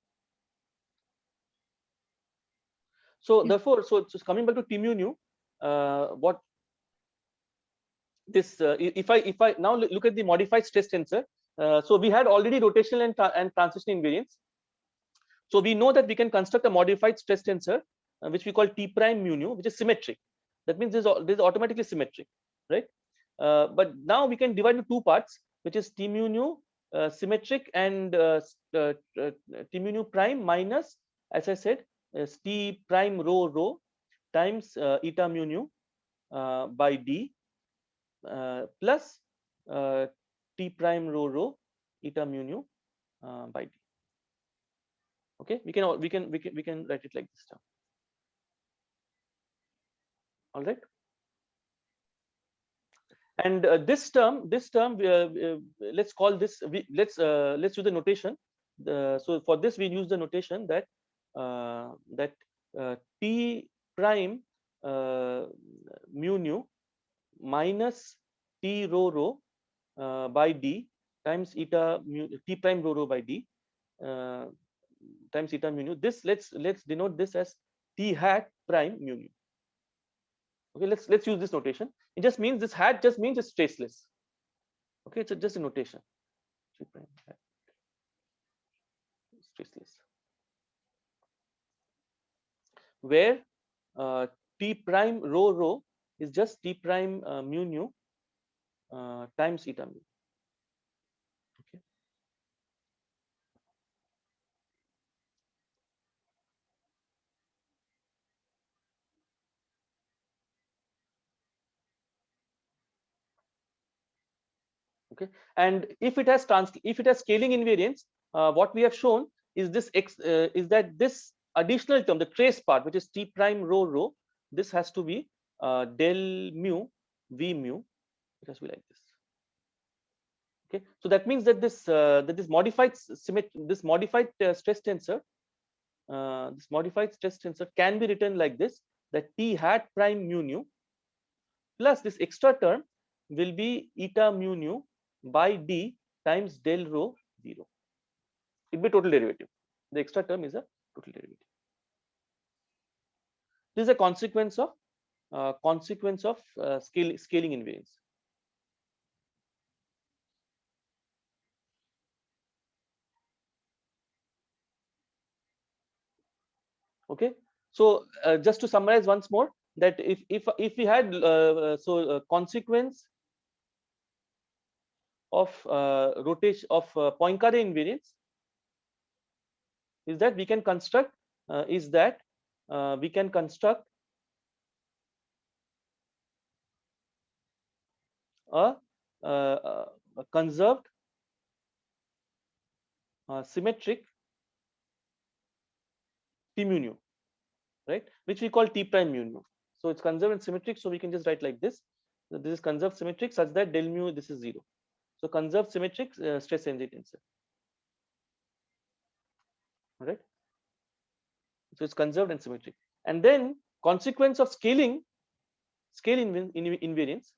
So therefore, so coming back to T mu nu, what this if I now look at the modified stress tensor, so we had already rotational and transition invariance. So we know that we can construct a modified stress tensor which we call T prime mu nu, which is symmetric. That means this is automatically symmetric, right? But now we can divide into two parts, which is T mu nu symmetric and T mu nu prime minus, as I said, T prime rho rho times eta mu nu by D plus T prime rho rho eta mu nu by D. Okay, we can write it like this term. All right. And this term let's call this let's use the notation. So for this we use the notation that T prime mu nu minus T rho rho by D times eta mu T prime rho rho by D times eta mu nu. This let's denote this as T hat prime mu nu. Okay, let's use this notation. It just means this hat just means it's traceless. Okay, it's just a notation. T prime hat is traceless. Where T prime rho rho is just T prime mu nu times eta mu. Okay. Okay, and if it has scaling invariance, what we have shown is this is that this additional term, the trace part, which is T prime rho rho, this has to be del mu v mu. It has to be like this. Okay, so that means that this this modified stress tensor, can be written like this: that T hat prime mu nu plus this extra term will be eta mu nu by D times del rho 0. It will be total derivative. The extra term is a total derivative. This is a consequence of scaling invariance. Okay, so just to summarize once more, that if we had consequence of rotation of Poincare invariance is that we can construct a conserved symmetric T mu nu, right, which we call T prime mu nu. So it's conserved and symmetric, so we can just write like this. So this is conserved symmetric such that del mu this is 0. So conserved symmetric stress energy tensor. All right. So it's conserved and symmetric. And then consequence of scale invariance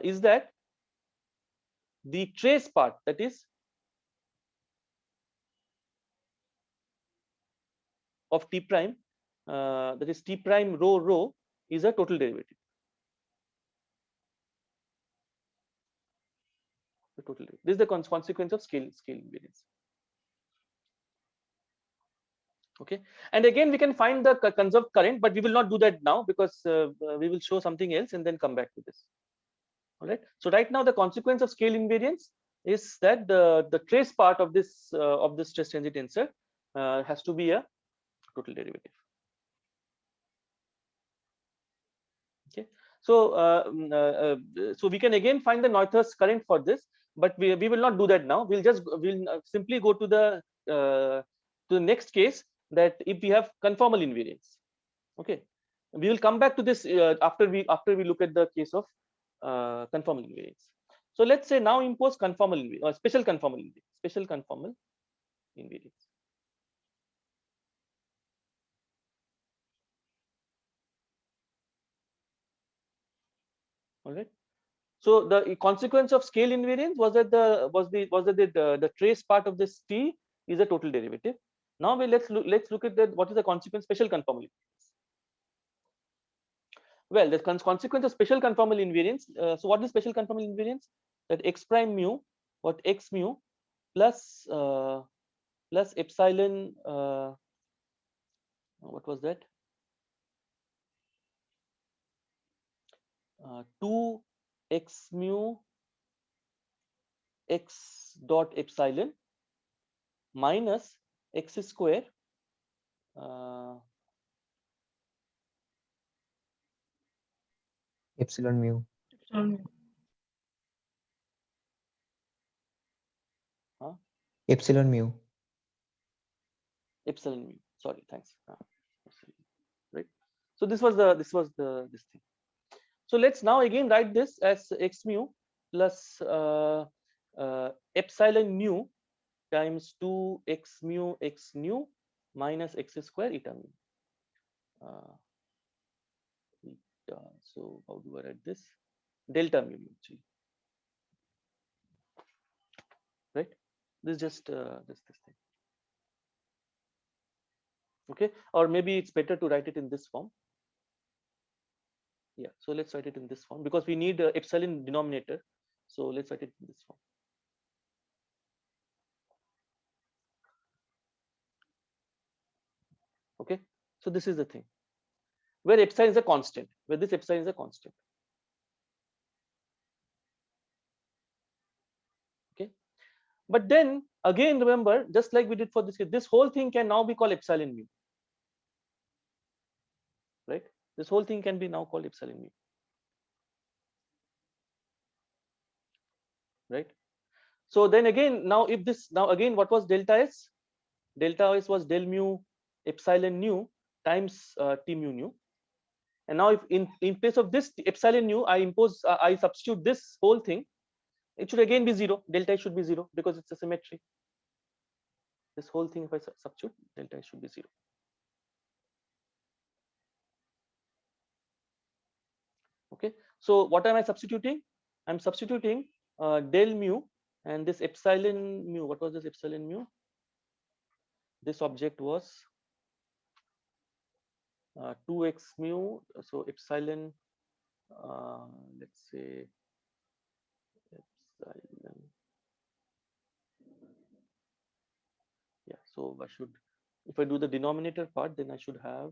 is that the trace part, that is of T prime, that is T prime rho rho, is a total derivative. The total derivative. This is the consequence of scale invariance. Okay, and again we can find the conserved current, but we will not do that now because we will show something else and then come back to this. All right. So right now the consequence of scale invariance is that the trace part of this stress energy tensor has to be a total derivative. Okay. So so we can again find the Noether's current for this, but we will not do that now. We'll simply go to the next case, that if we have conformal invariance. Okay, we will come back to this after we look at the case of conformal invariance. So let's say now impose conformal invariance or special conformal invariance. All right. So the consequence of scale invariance was that the trace part of this T is a total derivative. Now let's look at what is the consequence special conformal invariance. Well, the consequence of special conformal invariance. So what is special conformal invariance? That x prime mu, what x mu plus epsilon. What was that? 2 x mu x dot epsilon minus x square Epsilon mu. Epsilon mu. Epsilon mu. Sorry, thanks. Right. So this was this thing. So let's now again write this as x mu plus epsilon nu times 2 x mu x nu minus x square eta mu. So how do I write this? Delta mu actually. Right. This is just this thing. Okay, or maybe it's better to write it in this form. Yeah, so let's write it in this form because we need epsilon denominator. So let's write it in this form. Okay, so this is the thing where epsilon is a constant, where this epsilon is a constant. Okay, but then again remember, just like we did for this case, this whole thing can now be called epsilon mu. Right, this whole thing can be now called epsilon mu. Right. So then again, now if this again, what was delta s? Delta s was del mu epsilon nu times T mu nu. And now if in place of this epsilon nu, I substitute this whole thing, it should again be 0. Delta should be 0 because it's a symmetry. This whole thing, if I substitute, delta should be 0. Okay, so what am I substituting? I'm substituting del mu, and this epsilon mu. What was this epsilon mu? This object was 2x mu. So epsilon, let's say epsilon. Yeah. So I should, if I do the denominator part, then I should have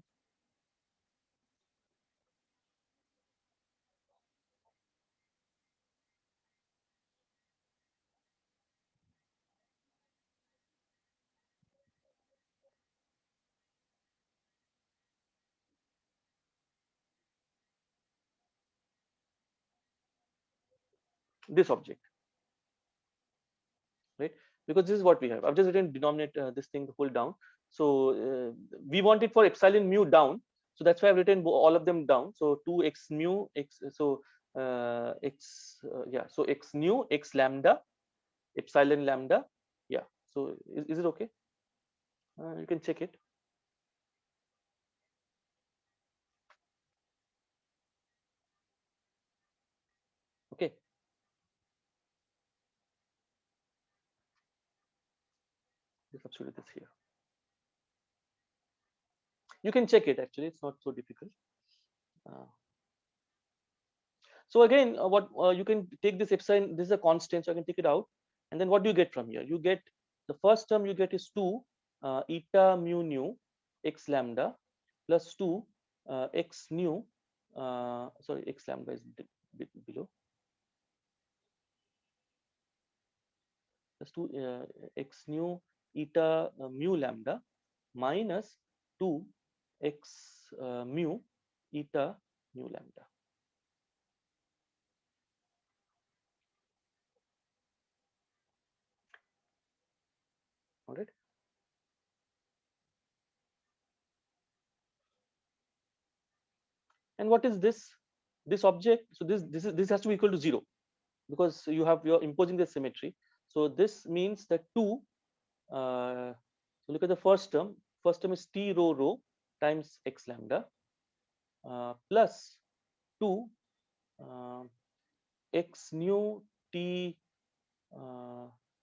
this object, right? Because this is what we have. I've just written denominator, this thing the whole down. So we want it for epsilon mu down. So that's why I've written all of them down. So 2x mu x. So yeah. So x nu x lambda epsilon lambda. Yeah. So is it okay? You can check it. Okay. Just substitute this here. You can check it actually. It's not so difficult. So again, what you can take this epsilon. This is a constant, so I can take it out. And then what do you get from here? You get the first term you get is 2 eta mu nu x lambda plus 2 x nu. Sorry, x lambda is a bit below. Plus 2 x nu eta mu lambda minus 2 x mu eta mu lambda. All right. And what is this? This object. So this has to be equal to 0 because you're imposing the symmetry. So this means that 2. So look at the first term. First term is t rho rho times x lambda plus 2 x nu t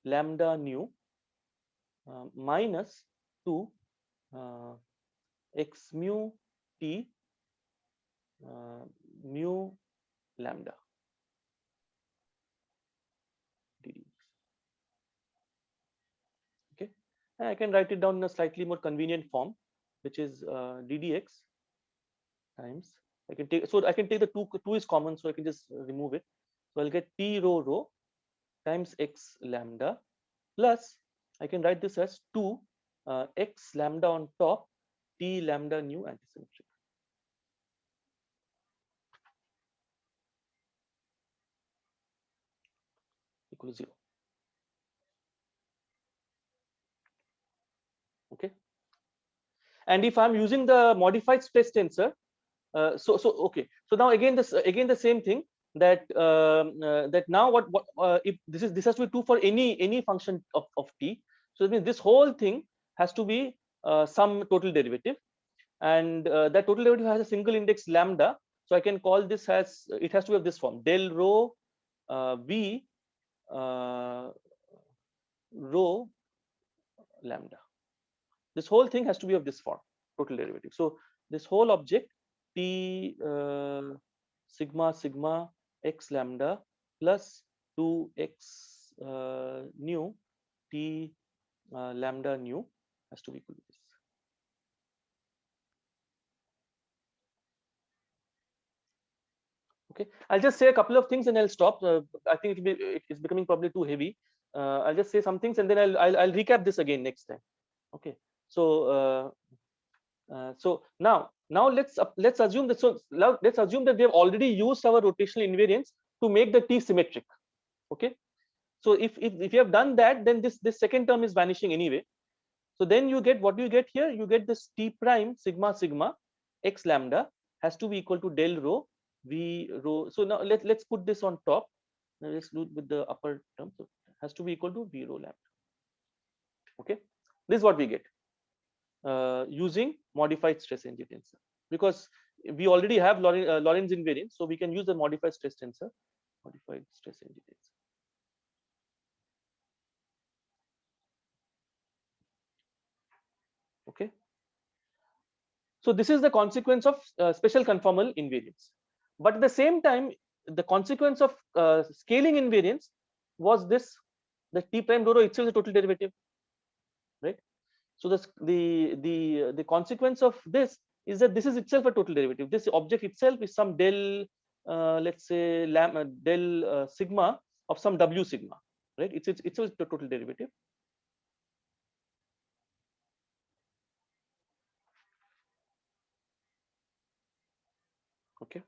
lambda nu minus 2 x mu t mu lambda dd. Okay, and I can write it down in a slightly more convenient form, which is ddx times. I can take the 2 is common, so I can just remove it. So I'll get t rho rho times x lambda plus I can write this as 2 x lambda on top t lambda nu antisymmetric equal to 0. Okay, and if I'm using the modified stress tensor, so okay, so now again the same thing, that that now what if this has to be true for any function of t. So it means this whole thing has to be some total derivative, and that total derivative has a single index lambda. So I can call this as, it has to have this form, del rho v rho lambda. This whole thing has to be of this form, total derivative. So this whole object t sigma sigma x lambda plus 2x nu t lambda nu has to be equal to this. Okay, I'll just say a couple of things and I'll stop. I think it's becoming probably too heavy. I'll just say some things and then I'll recap this again next time. Okay, so so now let's assume that, so now let's assume that we have already used our rotational invariance to make the t symmetric. Okay, so if you have done that, then this second term is vanishing anyway. So then you get, what do you get here? You get this t prime sigma sigma x lambda has to be equal to del rho v rho. So now let's put this on top. Now let's do it with the upper term. So it has to be equal to v rho lambda. Okay, this is what we get using modified stress energy tensor, because we already have Lorentz invariance, so we can use the modified stress tensor, modified stress energy tensor. So this is the consequence of special conformal invariance. But at the same time, the consequence of scaling invariance was this: the t prime rho rho itself is a total derivative, right? So the consequence of this is that this is itself a total derivative. This object itself is some del, let's say del sigma of some w sigma, right? It's itself a total derivative. Okay.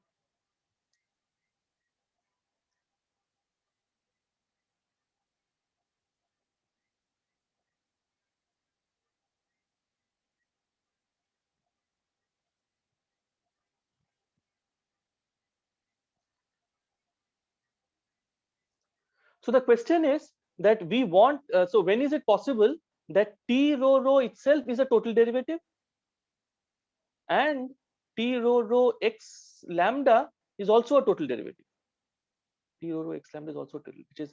So the question is that we want, so when is it possible that t rho rho itself is a total derivative and t rho rho x lambda is also a total derivative? T rho rho x lambda is also total, which is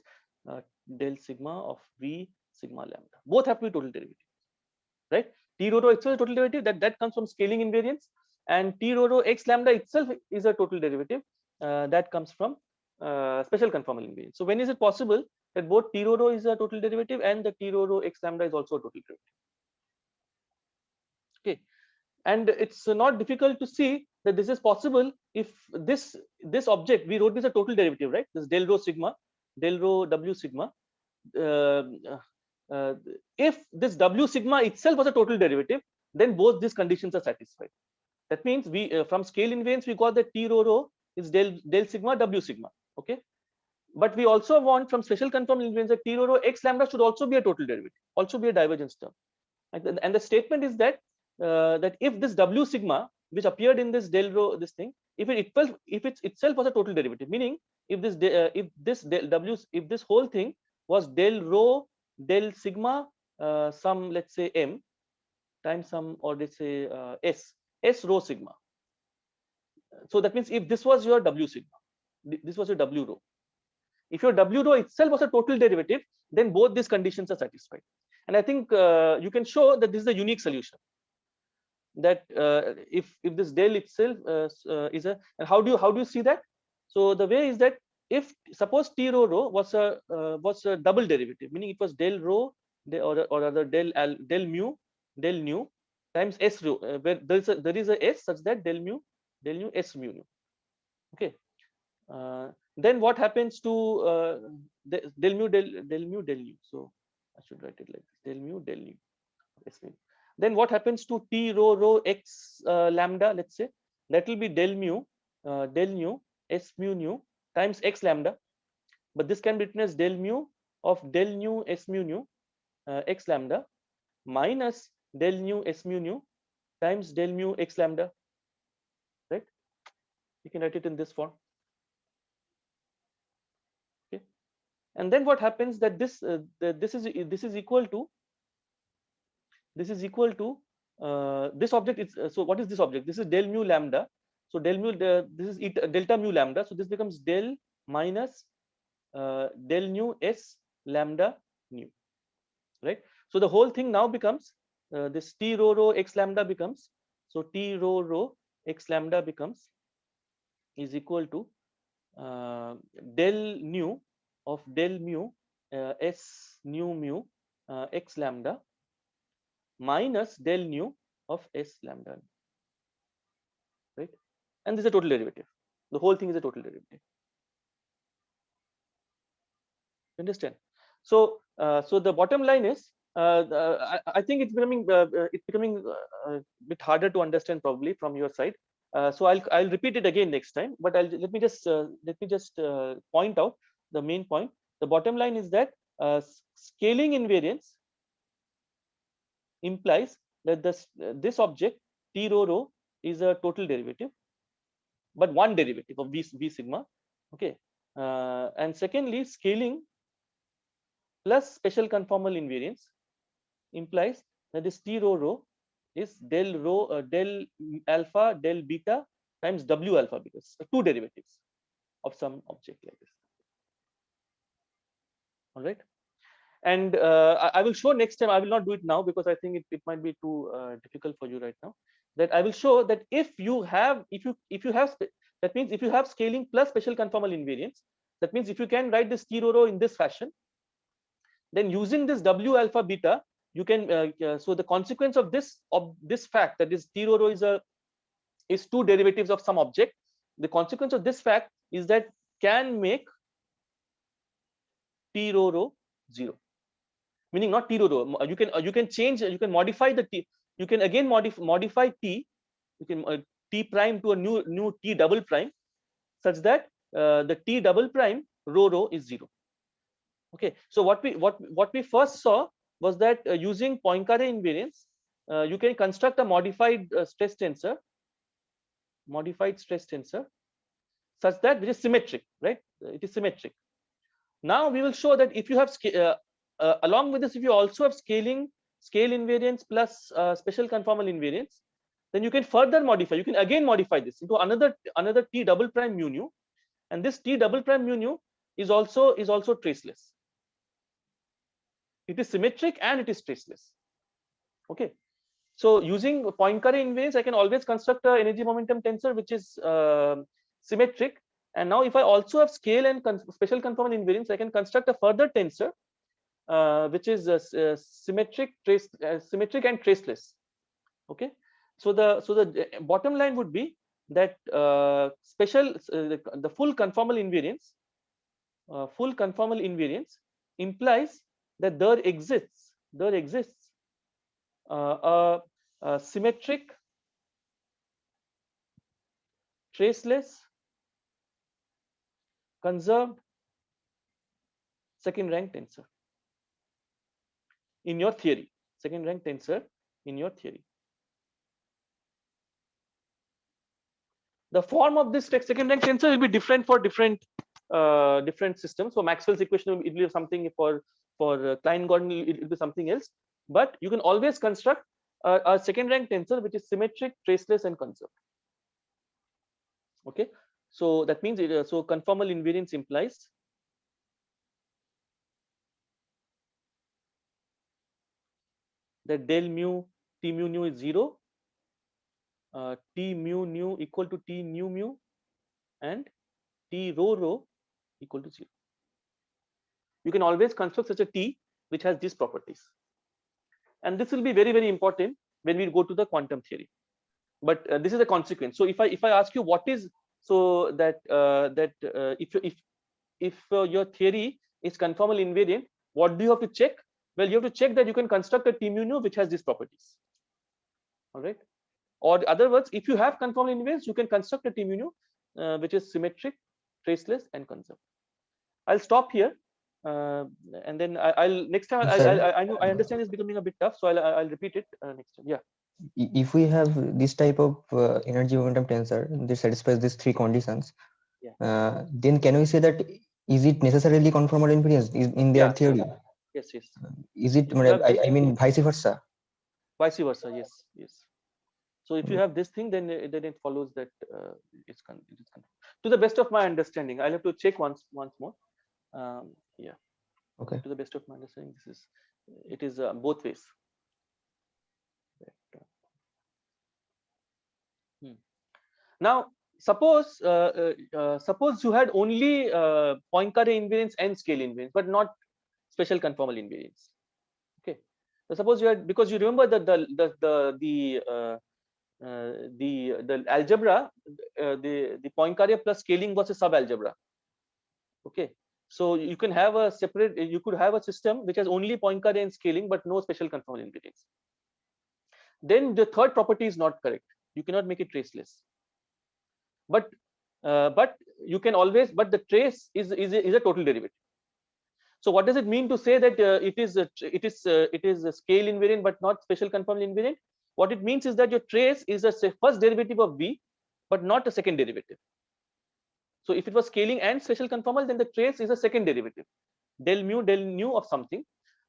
del sigma of v sigma lambda. Both have to be total derivatives, right? T rho rho itself is a total derivative, that comes from scaling invariance, and t rho rho x lambda itself is a total derivative that comes from special conformal invariance. So when is it possible that both t rho rho is a total derivative and the t rho rho x lambda is also a total derivative? Okay, and it's not difficult to see that this is possible if this object we wrote this as a total derivative, right? This del rho sigma, del rho w sigma. Uh, uh, if this w sigma itself was a total derivative, then both these conditions are satisfied. That means we from scale invariance we got that t rho rho is del sigma w sigma. Okay, but we also want from special conformal invariance that t rho rho x lambda should also be a total derivative, also be a divergence term. And the statement is that that if this w sigma which appeared in this del rho this thing, if it itself was a total derivative, meaning if this whole thing was del rho del sigma some, let's say m times some, or let's say s rho sigma. So that means if this was your w sigma, this was your w rho. If your w rho itself was a total derivative, then both these conditions are satisfied. And I think you can show that this is a unique solution. That if this del itself is a, and how do you see that? So the way is that if suppose t rho rho was a double derivative, meaning it was del rho or other del mu times s rho, where there is a s such that del mu s mu nu. Okay. Then what happens to del mu del nu? So I should write it like this: del mu s mu. Then what happens to t rho rho x lambda? Let's say that will be del mu s mu nu times x lambda, but this can be written as del mu of del nu s mu nu x lambda minus del nu s mu nu times del mu x lambda, right? You can write it in this form. Okay, and then what happens that this is equal to this object is so what is this object? This is del mu lambda. So del mu this is delta mu lambda, so this becomes del minus del nu s lambda nu, right? So the whole thing now becomes this t rho rho x lambda becomes, so t rho rho x lambda becomes is equal to del nu of del mu s nu mu x lambda minus del nu of s lambda, right? And this is a total derivative. The whole thing is a total derivative. Understand? So so the bottom line is I think it's becoming a bit harder to understand probably from your side. So I'll repeat it again next time, but let me just point out the main point. The bottom line is that scaling invariance implies that this object t rho rho is a total derivative, but one derivative of v sigma. Okay, and secondly, scaling plus special conformal invariance implies that this t rho rho is del alpha del beta times w alpha, because two derivatives of some object like this. All right, and I will show next time. I will not do it now because I think it might be too difficult for you right now. that I will show that if you have that means if you have scaling plus special conformal invariance, that means if you can write this T rho in this fashion, then using this W alpha beta, you can so the consequence of this fact that this T rho is two derivatives of some object, the consequence of this fact is that can make T rho 0, meaning not T rho. You can change, you can modify the T, you can again modify T, you can T prime to a new T double prime, such that the T double prime rho is 0. Okay, so what we first saw was that using Poincare invariance, you can construct a modified stress tensor, such that which is symmetric, right? It is symmetric. Now we will show that if you have along with this, if you also have scale invariance plus special conformal invariance, then you can further modify. You can again modify this into another T double prime mu nu, and this T double prime mu nu is also traceless. It is symmetric and it is traceless. Okay, so using Poincare invariance, I can always construct a energy momentum tensor which is symmetric. And now if I also have scale and special conformal invariance, I can construct a further tensor which is symmetric and traceless. Okay, so the bottom line would be that the full conformal invariance implies that there exists a symmetric, traceless, conserved second rank tensor in your theory. Second rank tensor in your theory. The form of this second rank tensor will be different for different systems. For Maxwell's equation, it will be something. For Klein-Gordon, it will be something else. But you can always construct a second rank tensor which is symmetric, traceless, and conserved. Okay, so that means so conformal invariance implies that del mu T mu nu is 0, T mu nu equal to T nu mu, and T rho equal to 0. You can always construct such a T which has these properties, and this will be very, very important when we go to the quantum theory. But this is a consequence. So if I ask you what is, so that if your theory is conformal invariant, what do you have to check? Well, you have to check that you can construct a T mu nu which has these properties. All right, or in other words, if you have conformal invariance, you can construct a T mu nu which is symmetric, traceless, and conserved. I'll stop here, and then I'll next time. I know, I understand it's becoming a bit tough, so I'll repeat it next time. Yeah. If we have this type of energy momentum tensor that satisfies these three conditions, Yeah. then can we say that is it necessarily conformal invariance in their theory? Yes. Is it? I mean, vice versa. Vice versa. Yes. So if you have this thing, then it follows that it's to the best of my understanding. I'll have to check once more. Yeah. Okay. To the best of my understanding, it is both ways. Now, suppose you had only Poincare invariance and scale invariance, but not special conformal invariance. Okay. So suppose you had, because you remember that the algebra, the Poincare plus scaling was a sub algebra. Okay. So you can have a separate. You could have a system which has only Poincare and scaling, but no special conformal invariance. Then the third property is not correct. You cannot make it traceless. But you can always. But the trace is a total derivative. So what does it mean to say that it is a scale invariant but not special conformal invariant? What it means is that your trace is a first derivative of V, but not a second derivative. So if it was scaling and special conformal, then the trace is a second derivative, del nu of something.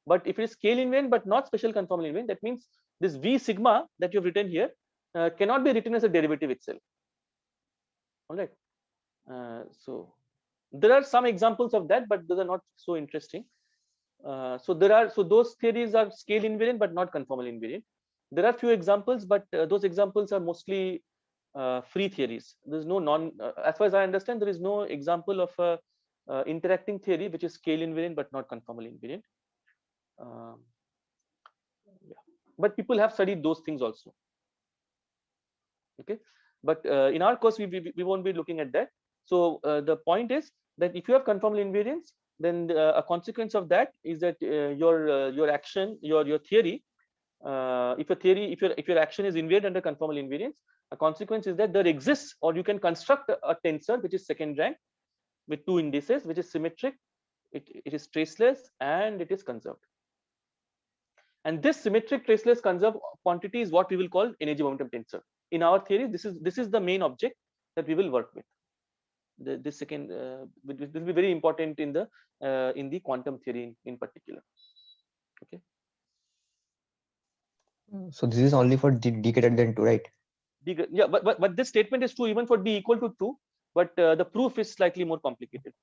But if it is scale invariant but not special conformal invariant, that means this V sigma that you have written here cannot be written as a derivative itself. All right. So there are some examples of that, but those are not so interesting. So those theories are scale invariant but not conformal invariant. There are few examples, but those examples are mostly free theories. There's no as far as I understand, there is no example of a interacting theory which is scale invariant but not conformally invariant. Yeah, but people have studied those things also. Okay, but in our course we won't be looking at that. So the point is that if you have conformal invariance, then a consequence of that is that your action, your theory, if your action is invariant under conformal invariance, a consequence is that there exists, or you can construct a tensor which is second rank with two indices, which is symmetric, it is traceless, and it is conserved. And this symmetric traceless conserved quantity is what we will call energy momentum tensor. In our theory, this is the main object that we will work with. This second will be very important in the quantum theory in particular. Okay. So this is only for d greater than 2, right? Yeah, but this statement is true even for d equal to 2, but the proof is slightly more complicated.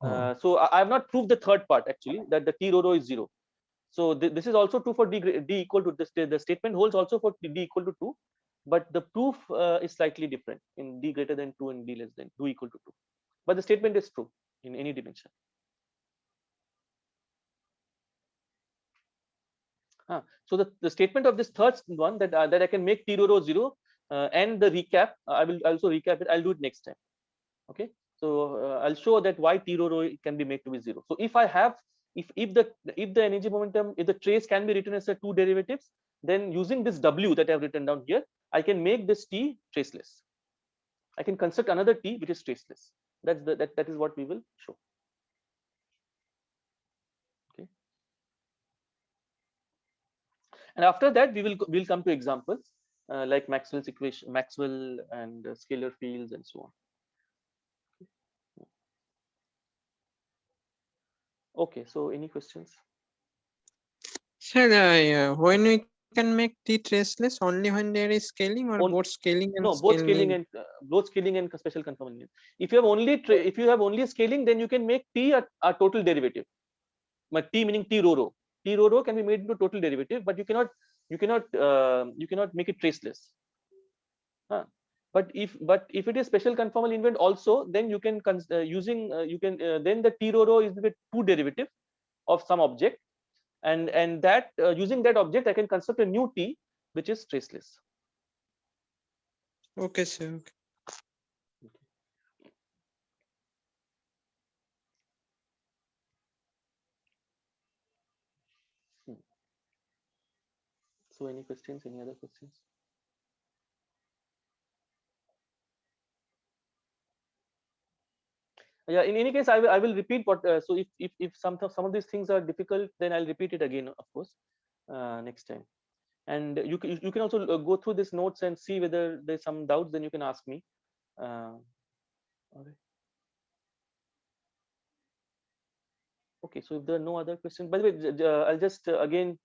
So I have not proved the third part actually, that the t rho rho is 0. So this is also true for d equal to this. The statement holds also for d equal to 2, but the proof is slightly different in d greater than 2 and d less than 2 equal to 2. But the statement is true in any dimension. So the statement of this third one, that that I can make t rho rho 0, and the recap, I will also recap it. I'll do it next time. Okay. So I'll show that why t rho rho can be made to be 0. So if I have, if the energy momentum, if the trace can be written as a two derivatives, then using this w that I have written down here, I can make this t traceless. I can construct another t which is traceless. That is what we will show. Okay. And after that, we'll come to examples like Maxwell's equation, Maxwell and scalar fields and so on. Okay, so any questions? Sir, when we can make t traceless, only when there is scaling, or both scaling and no, both scaling and special conformal. If you have only scaling, then you can make t a total derivative. But t meaning t rho rho. T rho rho can be made into total derivative, but you cannot make it traceless. But if it is special conformal invariant also, then you can then the t rho rho is the two derivative of some object, and that using that object I can construct a new t which is traceless. Okay, sir. So any questions? Any other questions? Yeah, in any case, I will repeat what. So if some of these things are difficult, then I'll repeat it again, of course, next time. And you can also go through these notes and see whether there's some doubts. Then you can ask me. All right. Okay. So if there are no other questions, by the way, I'll just again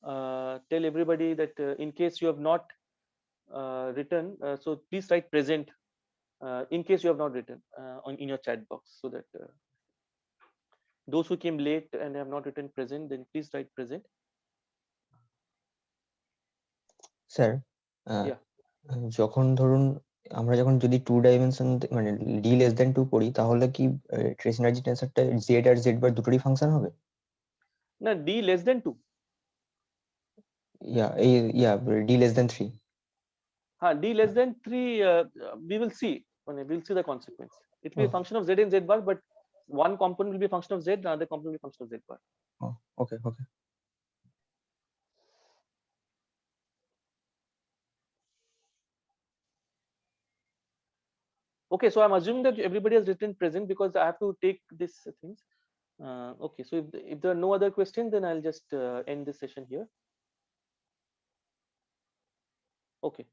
tell everybody that in case you have not written, so please write present. In case you have not written in your chat box, so that those who came late and have not written present, then please write present. Sir Yeah. যখন ধরুন আমরা যখন যদি 2 dimension মানে d less than 2 করি, তাহলে কি trace energy টেন্সরটা z আর z বার দুটোরই ফাংশন হবে? না, d less than 2. d less than 3. D less than 3, we will see. We'll see the consequence. It will be a function of z and z bar, but one component will be a function of z, the other component will be a function of z bar. Okay. Okay, so I'm assuming that everybody has written present because I have to take these things. Okay, so if there are no other questions, then I'll just end this session here. Okay.